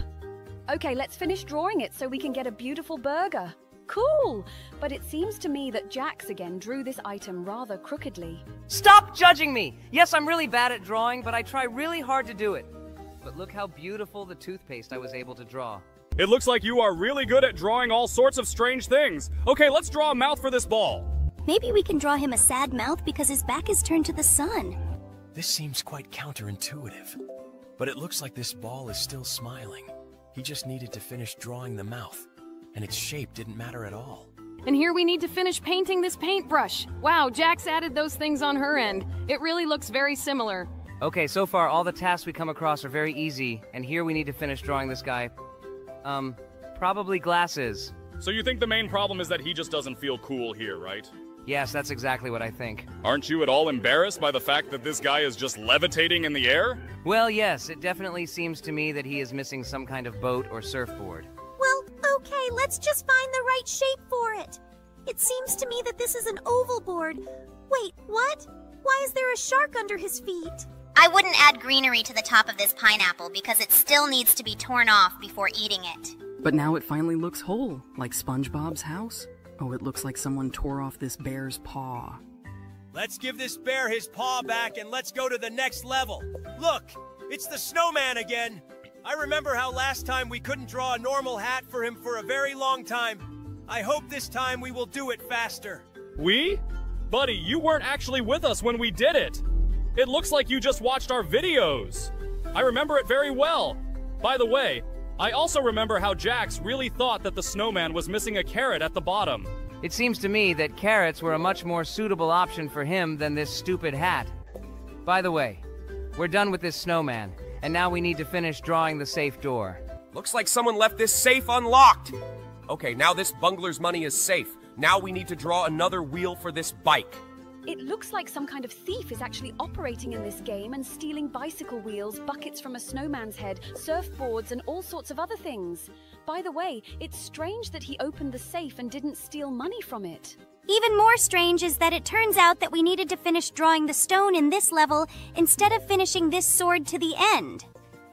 Okay, let's finish drawing it so we can get a beautiful burger. Cool! But it seems to me that Jax again drew this item rather crookedly. Stop judging me! Yes, I'm really bad at drawing, but I try really hard to do it. But look how beautiful the toothpaste I was able to draw. It looks like you are really good at drawing all sorts of strange things. Okay, let's draw a mouth for this ball. Maybe we can draw him a sad mouth because his back is turned to the sun. This seems quite counterintuitive. But it looks like this ball is still smiling. He just needed to finish drawing the mouth, and its shape didn't matter at all. And here we need to finish painting this paintbrush. Wow, Jax added those things on her end. It really looks very similar. Okay, so far all the tasks we come across are very easy, and here we need to finish drawing this guy. Probably glasses. So you think the main problem is that he just doesn't feel cool here, right? Yes, that's exactly what I think. Aren't you at all embarrassed by the fact that this guy is just levitating in the air? Well, yes, it definitely seems to me that he is missing some kind of boat or surfboard. Well, okay, let's just find the right shape for it. It seems to me that this is an oval board. Wait, what? Why is there a shark under his feet? I wouldn't add greenery to the top of this pineapple because it still needs to be torn off before eating it. But now it finally looks whole, like SpongeBob's house. Oh, it looks like someone tore off this bear's paw. Let's give this bear his paw back and let's go to the next level. Look, it's the snowman again. I remember how last time we couldn't draw a normal hat for him for a very long time. I hope this time we will do it faster. We? Buddy, you weren't actually with us when we did it. It looks like you just watched our videos. I remember it very well. By the way, I also remember how Jax really thought that the snowman was missing a carrot at the bottom. It seems to me that carrots were a much more suitable option for him than this stupid hat. By the way, we're done with this snowman, and now we need to finish drawing the safe door. Looks like someone left this safe unlocked. Okay, now this bungler's money is safe. Now we need to draw another wheel for this bike. It looks like some kind of thief is actually operating in this game and stealing bicycle wheels, buckets from a snowman's head, surfboards, and all sorts of other things. By the way, it's strange that he opened the safe and didn't steal money from it. Even more strange is that it turns out that we needed to finish drawing the stone in this level instead of finishing this sword to the end.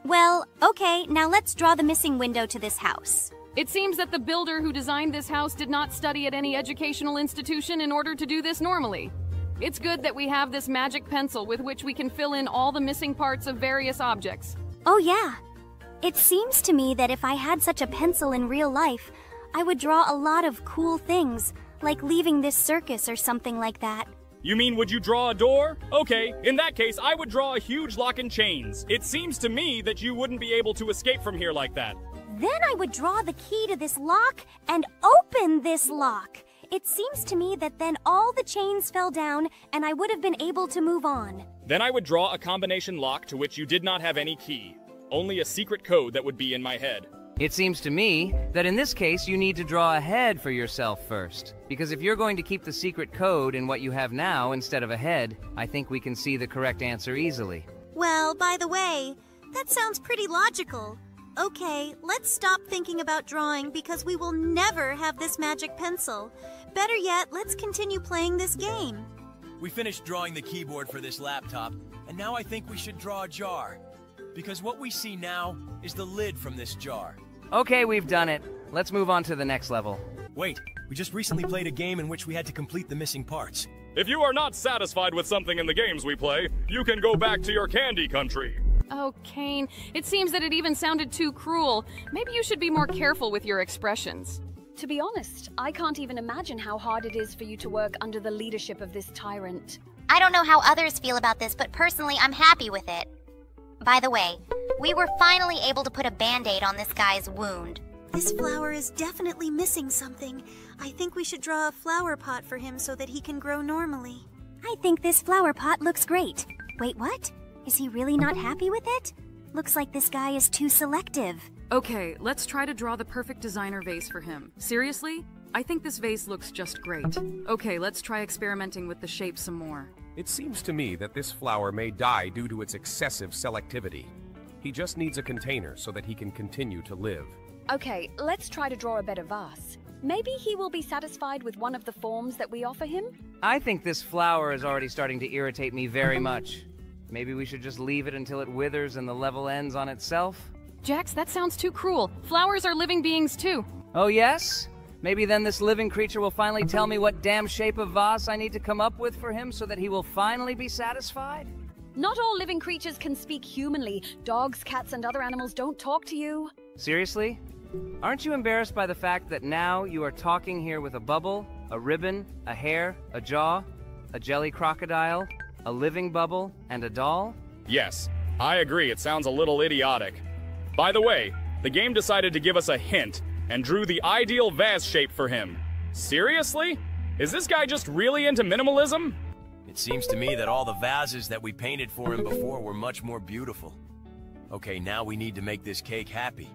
Well, okay, now let's draw the missing window to this house. It seems that the builder who designed this house did not study at any educational institution in order to do this normally. It's good that we have this magic pencil with which we can fill in all the missing parts of various objects. Oh yeah. It seems to me that if I had such a pencil in real life, I would draw a lot of cool things, like leaving this circus or something like that. You mean would you draw a door? Okay, in that case, I would draw a huge lock and chains. It seems to me that you wouldn't be able to escape from here like that. Then I would draw the key to this lock and open this lock. It seems to me that then all the chains fell down and I would have been able to move on. Then I would draw a combination lock to which you did not have any key. Only a secret code that would be in my head. It seems to me that in this case you need to draw a head for yourself first. Because if you're going to keep the secret code in what you have now instead of a head, I think we can see the correct answer easily. Well, by the way, that sounds pretty logical. Okay, let's stop thinking about drawing because we will never have this magic pencil. Better yet, let's continue playing this game. We finished drawing the keyboard for this laptop, and now I think we should draw a jar. Because what we see now is the lid from this jar. Okay, we've done it. Let's move on to the next level. Wait, we just recently played a game in which we had to complete the missing parts. If you are not satisfied with something in the games we play, you can go back to your candy country. Oh, Kane, it seems that it even sounded too cruel. Maybe you should be more careful with your expressions. To be honest, I can't even imagine how hard it is for you to work under the leadership of this tyrant. I don't know how others feel about this, but personally, I'm happy with it. By the way, we were finally able to put a band-aid on this guy's wound. This flower is definitely missing something. I think we should draw a flower pot for him so that he can grow normally. I think this flower pot looks great. Wait, what? Is he really not happy with it? Looks like this guy is too selective. Okay, let's try to draw the perfect designer vase for him. Seriously? I think this vase looks just great. Okay, let's try experimenting with the shape some more. It seems to me that this flower may die due to its excessive selectivity. He just needs a container so that he can continue to live. Okay, let's try to draw a better vase. Maybe he will be satisfied with one of the forms that we offer him? I think this flower is already starting to irritate me very much. Maybe we should just leave it until it withers and the level ends on itself? Jax, that sounds too cruel. Flowers are living beings too. Oh yes? Maybe then this living creature will finally tell me what damn shape of vase I need to come up with for him so that he will finally be satisfied? Not all living creatures can speak humanly. Dogs, cats, and other animals don't talk to you. Seriously? Aren't you embarrassed by the fact that now you are talking here with a bubble, a ribbon, a hair, a jaw, a jelly crocodile, a living bubble, and a doll? Yes, I agree, it sounds a little idiotic. By the way, The game decided to give us a hint and drew the ideal vase shape for him. Seriously? Is this guy just really into minimalism? It seems to me that all the vases that we painted for him before were much more beautiful. Okay, now we need to make this cake happy.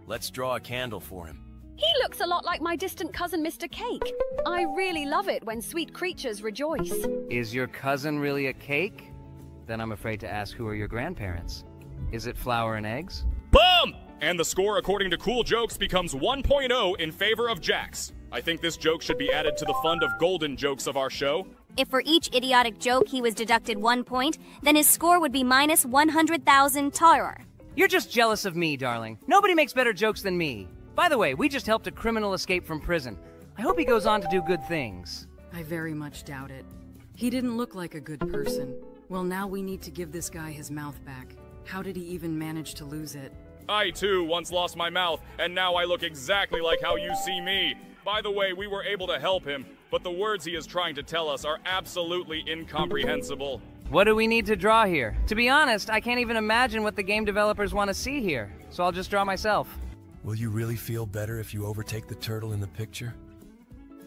Let's draw a candle for him. He looks a lot like my distant cousin, Mr. Cake. I really love it when sweet creatures rejoice. Is your cousin really a cake? Then I'm afraid to ask, who are your grandparents? Is it flour and eggs? Boom! And the score, according to Cool Jokes, becomes 1.0 in favor of Jax. I think this joke should be added to the fund of golden jokes of our show. If for each idiotic joke he was deducted 1 point, then his score would be minus 100,000 Taurer. You're just jealous of me, darling. Nobody makes better jokes than me. By the way, we just helped a criminal escape from prison. I hope he goes on to do good things. I very much doubt it. He didn't look like a good person. Well, now we need to give this guy his mouth back. How did he even manage to lose it? I, too, once lost my mouth, and now I look exactly like how you see me. By the way, we were able to help him, but the words he is trying to tell us are absolutely incomprehensible. What do we need to draw here? To be honest, I can't even imagine what the game developers want to see here, so I'll just draw myself. Will you really feel better if you overtake the turtle in the picture?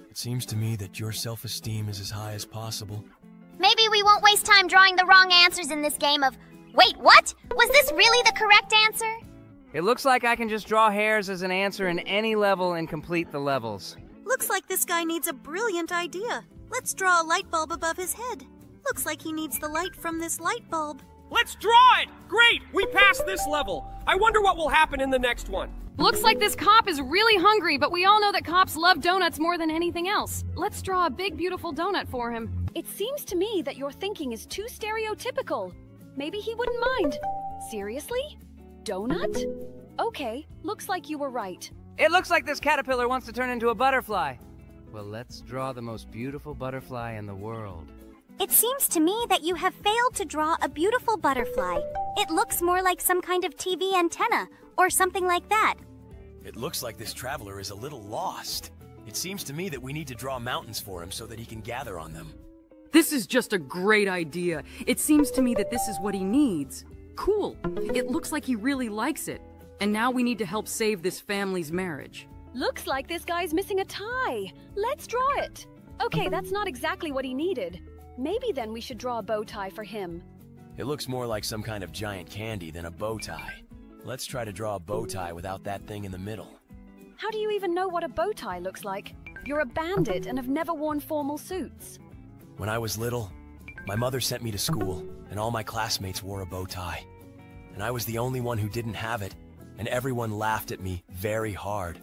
It seems to me that your self-esteem is as high as possible. Maybe we won't waste time drawing the wrong answers in this game of, wait, what? Was this really the correct answer? It looks like I can just draw hairs as an answer in any level and complete the levels. Looks like this guy needs a brilliant idea. Let's draw a light bulb above his head. Looks like he needs the light from this light bulb. Let's draw it! Great! We passed this level. I wonder what will happen in the next one. Looks like this cop is really hungry, but we all know that cops love donuts more than anything else. Let's draw a big, beautiful donut for him. It seems to me that your thinking is too stereotypical. Maybe he wouldn't mind. Seriously? Donut? Okay, looks like you were right. It looks like this caterpillar wants to turn into a butterfly. Well, let's draw the most beautiful butterfly in the world. It seems to me that you have failed to draw a beautiful butterfly. It looks more like some kind of TV antenna, or something like that. It looks like this traveler is a little lost. It seems to me that we need to draw mountains for him so that he can gather on them. This is just a great idea. It seems to me that this is what he needs. Cool. It looks like he really likes it. And now we need to help save this family's marriage. Looks like this guy's missing a tie. Let's draw it. Okay, that's not exactly what he needed. Maybe then we should draw a bow tie for him. It looks more like some kind of giant candy than a bow tie. Let's try to draw a bow tie without that thing in the middle. How do you even know what a bow tie looks like? You're a bandit and have never worn formal suits. When I was little, my mother sent me to school, and all my classmates wore a bow tie. And I was the only one who didn't have it, and everyone laughed at me very hard.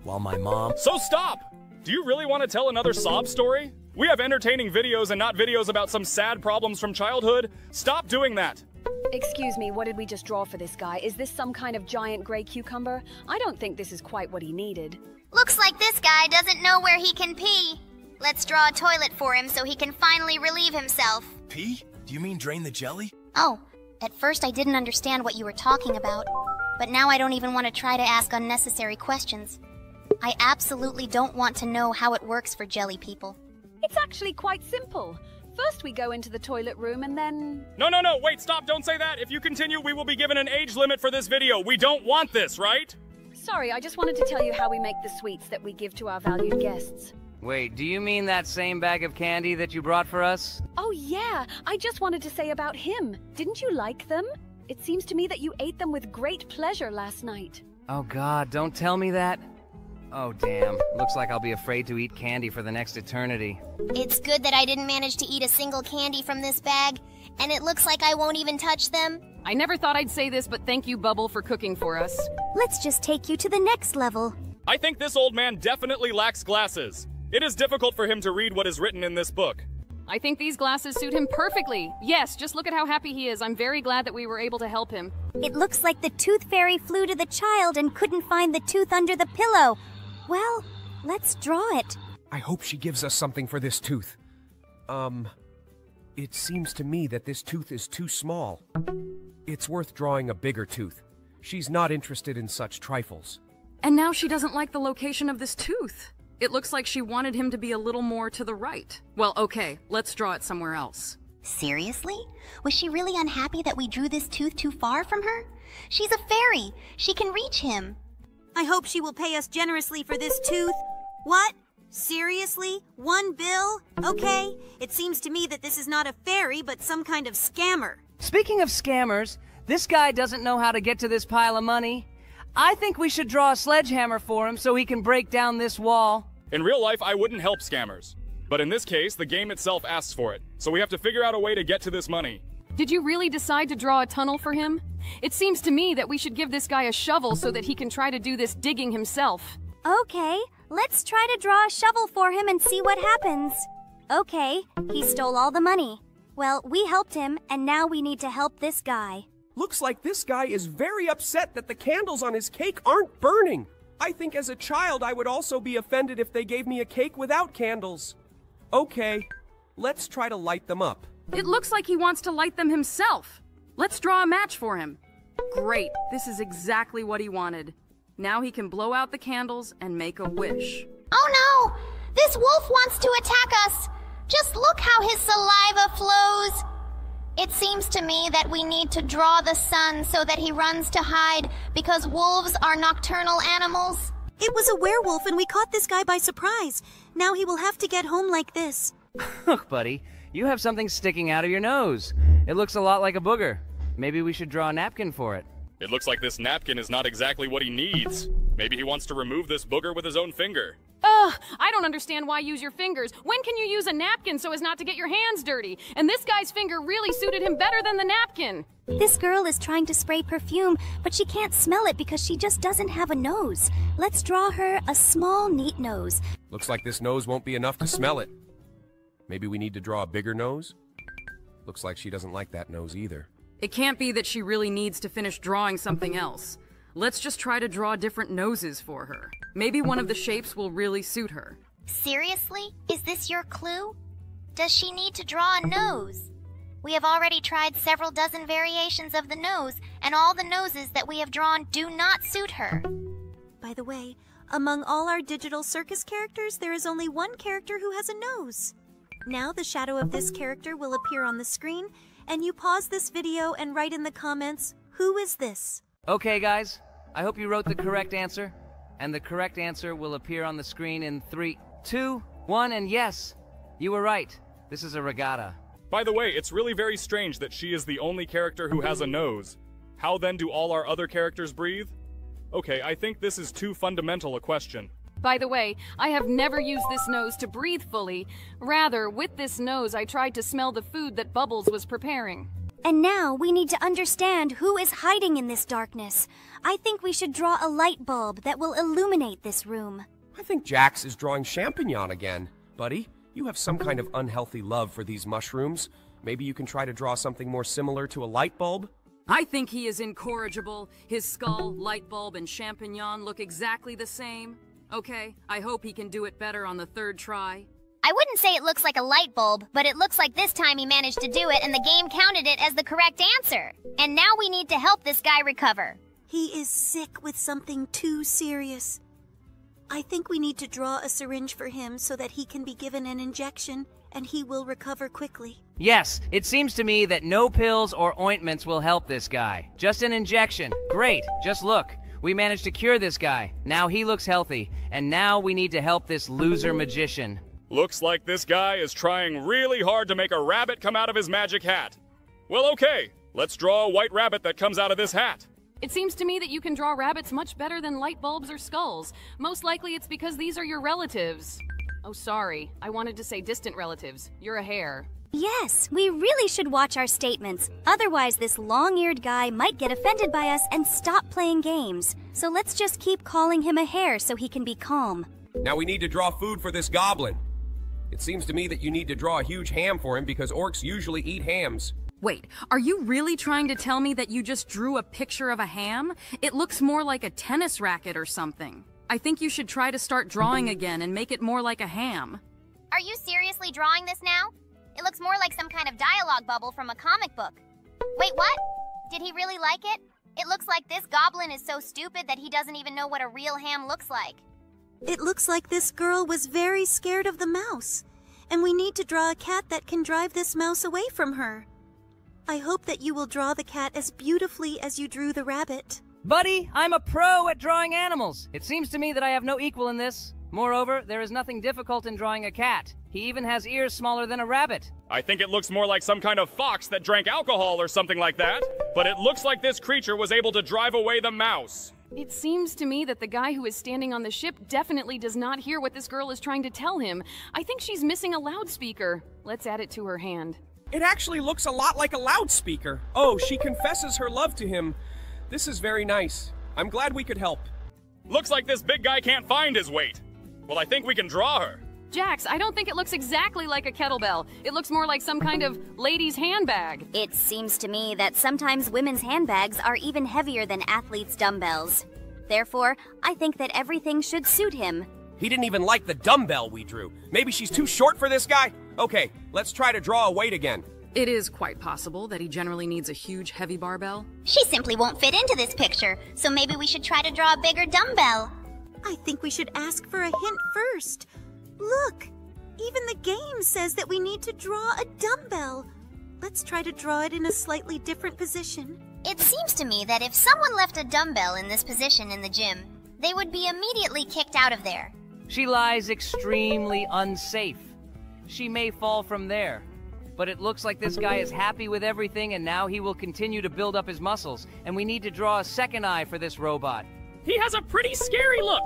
While my mom... So stop! Do you really want to tell another sob story? We have entertaining videos and not videos about some sad problems from childhood. Stop doing that! Excuse me, what did we just draw for this guy? Is this some kind of giant gray cucumber? I don't think this is quite what he needed. Looks like this guy doesn't know where he can pee. Let's draw a toilet for him so he can finally relieve himself. Pee? Do you mean drain the jelly? Oh, at first I didn't understand what you were talking about, but now I don't even want to try to ask unnecessary questions. I absolutely don't want to know how it works for jelly people. It's actually quite simple. First we go into the toilet room and then... No, wait, stop, don't say that. If you continue, we will be given an age limit for this video. We don't want this, right? Sorry, I just wanted to tell you how we make the sweets that we give to our valued guests. Wait, do you mean that same bag of candy that you brought for us? Oh yeah, I just wanted to say about him. Didn't you like them? It seems to me that you ate them with great pleasure last night. Oh God, don't tell me that. Oh damn, looks like I'll be afraid to eat candy for the next eternity. It's good that I didn't manage to eat a single candy from this bag, and it looks like I won't even touch them. I never thought I'd say this, but thank you, Bubble, for cooking for us. Let's just take you to the next level. I think this old man definitely lacks glasses. It is difficult for him to read what is written in this book. I think these glasses suit him perfectly. Yes, just look at how happy he is. I'm very glad that we were able to help him. It looks like the tooth fairy flew to the child and couldn't find the tooth under the pillow. Well, let's draw it. I hope she gives us something for this tooth. It seems to me that this tooth is too small. It's worth drawing a bigger tooth. She's not interested in such trifles. And now she doesn't like the location of this tooth. It looks like she wanted him to be a little more to the right. Well, okay, let's draw it somewhere else. Seriously? Was she really unhappy that we drew this tooth too far from her? She's a fairy. She can reach him. I hope she will pay us generously for this tooth. What? Seriously? 1 bill? Okay. It seems to me that this is not a fairy, but some kind of scammer. Speaking of scammers, this guy doesn't know how to get to this pile of money. I think we should draw a sledgehammer for him so he can break down this wall. In real life, I wouldn't help scammers. But in this case, the game itself asks for it. So we have to figure out a way to get to this money. Did you really decide to draw a tunnel for him? It seems to me that we should give this guy a shovel so that he can try to do this digging himself. Okay, let's try to draw a shovel for him and see what happens. Okay, he stole all the money. Well, we helped him, and now we need to help this guy. Looks like this guy is very upset that the candles on his cake aren't burning. I think as a child I would also be offended if they gave me a cake without candles. Okay, let's try to light them up. It looks like he wants to light them himself. Let's draw a match for him. Great, this is exactly what he wanted. Now he can blow out the candles and make a wish. Oh no! This wolf wants to attack us! Just look how his saliva flows! It seems to me that we need to draw the sun so that he runs to hide, because wolves are nocturnal animals. It was a werewolf and we caught this guy by surprise. Now he will have to get home like this. Look, buddy, you have something sticking out of your nose. It looks a lot like a booger. Maybe we should draw a napkin for it. It looks like this napkin is not exactly what he needs. Maybe he wants to remove this booger with his own finger. Ugh, I don't understand why use your fingers. When can you use a napkin so as not to get your hands dirty? And this guy's finger really suited him better than the napkin. This girl is trying to spray perfume, but she can't smell it because she just doesn't have a nose. Let's draw her a small, neat nose. Looks like this nose won't be enough to smell it. Maybe we need to draw a bigger nose? Looks like she doesn't like that nose either. It can't be that she really needs to finish drawing something else. Let's just try to draw different noses for her. Maybe one of the shapes will really suit her. Seriously? Is this your clue? Does she need to draw a nose? We have already tried several dozen variations of the nose, and all the noses that we have drawn do not suit her. By the way, among all our digital circus characters, there is only one character who has a nose. Now the shadow of this character will appear on the screen, and you pause this video and write in the comments, who is this? Okay, guys, I hope you wrote the correct answer. And the correct answer will appear on the screen in 3, 2, 1, and yes, you were right. This is a regatta. By the way, it's really very strange that she is the only character who has a nose. How then do all our other characters breathe? Okay, I think this is too fundamental a question. By the way, I have never used this nose to breathe fully. Rather, with this nose, I tried to smell the food that Bubbles was preparing. And now we need to understand who is hiding in this darkness. I think we should draw a light bulb that will illuminate this room. I think Jax is drawing champignon again. Buddy, you have some kind of unhealthy love for these mushrooms. Maybe you can try to draw something more similar to a light bulb? I think he is incorrigible. His skull, light bulb, and champignon look exactly the same. Okay, I hope he can do it better on the 3rd try. I wouldn't say it looks like a light bulb, but it looks like this time he managed to do it and the game counted it as the correct answer. And now we need to help this guy recover. He is sick with something too serious. I think we need to draw a syringe for him so that he can be given an injection and he will recover quickly. Yes, it seems to me that no pills or ointments will help this guy. Just an injection. Great, just look. We managed to cure this guy. Now he looks healthy. And now we need to help this loser magician. Looks like this guy is trying really hard to make a rabbit come out of his magic hat. Well, okay, let's draw a white rabbit that comes out of this hat. It seems to me that you can draw rabbits much better than light bulbs or skulls. Most likely it's because these are your relatives. Oh, sorry. I wanted to say distant relatives. You're a hare. Yes, we really should watch our statements. Otherwise, this long-eared guy might get offended by us and stop playing games. So let's just keep calling him a hare so he can be calm. Now we need to draw food for this goblin. It seems to me that you need to draw a huge ham for him because orcs usually eat hams. Wait, are you really trying to tell me that you just drew a picture of a ham? It looks more like a tennis racket or something. I think you should try to start drawing again and make it more like a ham. Are you seriously drawing this now? It looks more like some kind of dialogue bubble from a comic book. Wait, what? Did he really like it? It looks like this goblin is so stupid that he doesn't even know what a real ham looks like. It looks like this girl was very scared of the mouse. and we need to draw a cat that can drive this mouse away from her. I hope that you will draw the cat as beautifully as you drew the rabbit. Buddy, I'm a pro at drawing animals. It seems to me that I have no equal in this. Moreover, there is nothing difficult in drawing a cat. He even has ears smaller than a rabbit. I think it looks more like some kind of fox that drank alcohol or something like that. But it looks like this creature was able to drive away the mouse. It seems to me that the guy who is standing on the ship definitely does not hear what this girl is trying to tell him. I think she's missing a loudspeaker. Let's add it to her hand. It actually looks a lot like a loudspeaker. Oh, she confesses her love to him. This is very nice. I'm glad we could help. Looks like this big guy can't find his weight. Well, I think we can draw her. Jax, I don't think it looks exactly like a kettlebell. It looks more like some kind of lady's handbag. It seems to me that sometimes women's handbags are even heavier than athletes' dumbbells. Therefore, I think that everything should suit him. He didn't even like the dumbbell we drew. Maybe she's too short for this guy? Okay, let's try to draw a weight again. It is quite possible that he generally needs a huge, heavy barbell. She simply won't fit into this picture, so maybe we should try to draw a bigger dumbbell. I think we should ask for a hint first. Look, even the game says that we need to draw a dumbbell. Let's try to draw it in a slightly different position. It seems to me that if someone left a dumbbell in this position in the gym, they would be immediately kicked out of there. She lies extremely unsafe. She may fall from there. But it looks like this guy is happy with everything, and now he will continue to build up his muscles. And we need to draw a second eye for this robot. He has a pretty scary look,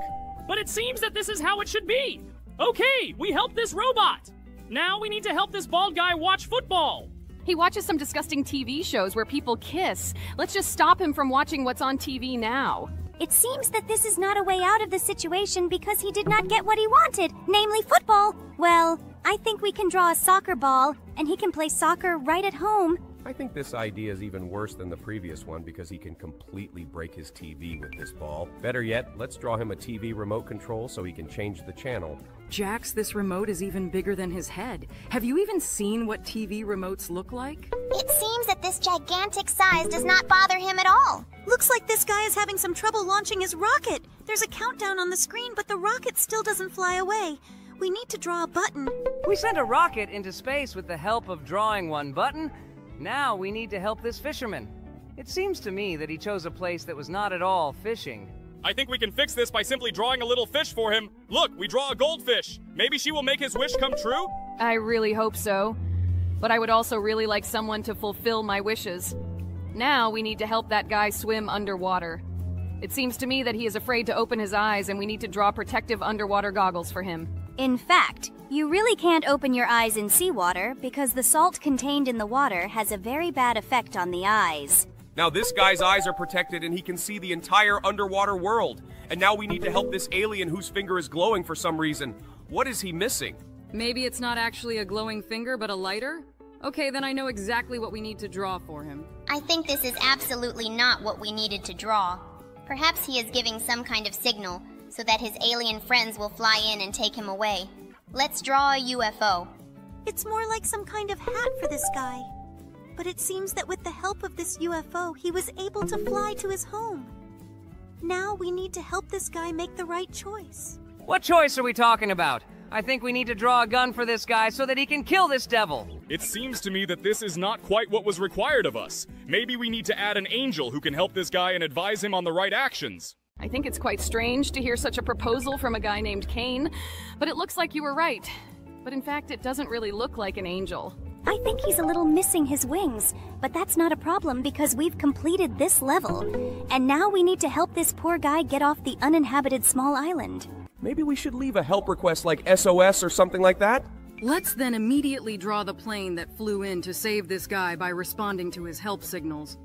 but it seems that this is how it should be. Okay, we helped this robot. Now we need to help this bald guy watch football. He watches some disgusting TV shows where people kiss. Let's just stop him from watching what's on TV now. It seems that this is not a way out of the situation because he did not get what he wanted, namely football. Well, I think we can draw a soccer ball, and he can play soccer right at home. I think this idea is even worse than the previous one because he can completely break his TV with this ball. Better yet, let's draw him a TV remote control so he can change the channel. Jax, this remote is even bigger than his head. Have you even seen what TV remotes look like? It seems that this gigantic size does not bother him at all. Looks like this guy is having some trouble launching his rocket. There's a countdown on the screen, but the rocket still doesn't fly away. We need to draw a button. We sent a rocket into space with the help of drawing one button. Now we need to help this fisherman. It seems to me that he chose a place that was not at all fishing. I think we can fix this by simply drawing a little fish for him. Look, we draw a goldfish. Maybe she will make his wish come true? I really hope so. But I would also really like someone to fulfill my wishes. Now we need to help that guy swim underwater. It seems to me that he is afraid to open his eyes, and we need to draw protective underwater goggles for him. In fact, you really can't open your eyes in seawater because the salt contained in the water has a very bad effect on the eyes. Now this guy's eyes are protected and he can see the entire underwater world. And now we need to help this alien whose finger is glowing for some reason. What is he missing? Maybe it's not actually a glowing finger, but a lighter? Okay, then I know exactly what we need to draw for him. I think this is absolutely not what we needed to draw. Perhaps he is giving some kind of signal so that his alien friends will fly in and take him away. Let's draw a UFO. It's more like some kind of hat for this guy. But it seems that with the help of this UFO, he was able to fly to his home. Now we need to help this guy make the right choice. What choice are we talking about? I think we need to draw a gun for this guy so that he can kill this devil. It seems to me that this is not quite what was required of us. Maybe we need to add an angel who can help this guy and advise him on the right actions. I think it's quite strange to hear such a proposal from a guy named Kane, but it looks like you were right. But in fact, it doesn't really look like an angel. I think he's a little missing his wings, but that's not a problem because we've completed this level. And now we need to help this poor guy get off the uninhabited small island. Maybe we should leave a help request like SOS or something like that? Let's then immediately draw the plane that flew in to save this guy by responding to his help signals.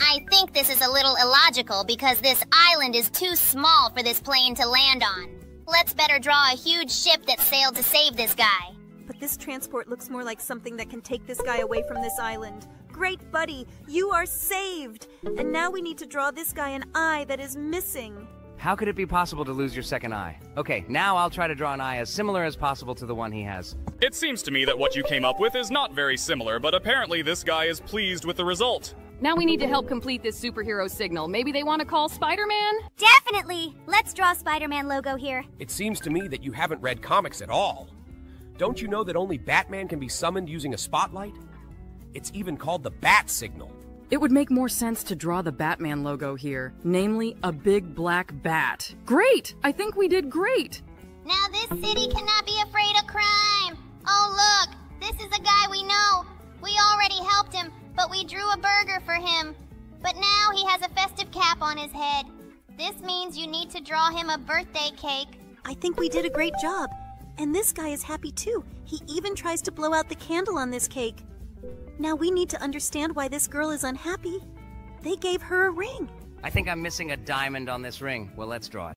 I think this is a little illogical because this island is too small for this plane to land on. Let's better draw a huge ship that sailed to save this guy. But this transport looks more like something that can take this guy away from this island. Great buddy, you are saved! And now we need to draw this guy an eye that is missing. How could it be possible to lose your second eye? Okay, now I'll try to draw an eye as similar as possible to the one he has. It seems to me that what you came up with is not very similar, but apparently this guy is pleased with the result. Now we need to help complete this superhero signal. Maybe they want to call Spider-Man? Definitely! Let's draw Spider-Man logo here. It seems to me that you haven't read comics at all. Don't you know that only Batman can be summoned using a spotlight? It's even called the Bat Signal. It would make more sense to draw the Batman logo here, namely a big black bat. Great! I think we did great! Now this city cannot be afraid of crime. Oh look, this is a guy we know. We already helped him, but we drew a burger for him. But now he has a festive cap on his head. This means you need to draw him a birthday cake. I think we did a great job. And this guy is happy too. He even tries to blow out the candle on this cake. Now we need to understand why this girl is unhappy. They gave her a ring. I think I'm missing a diamond on this ring. Well, let's draw it.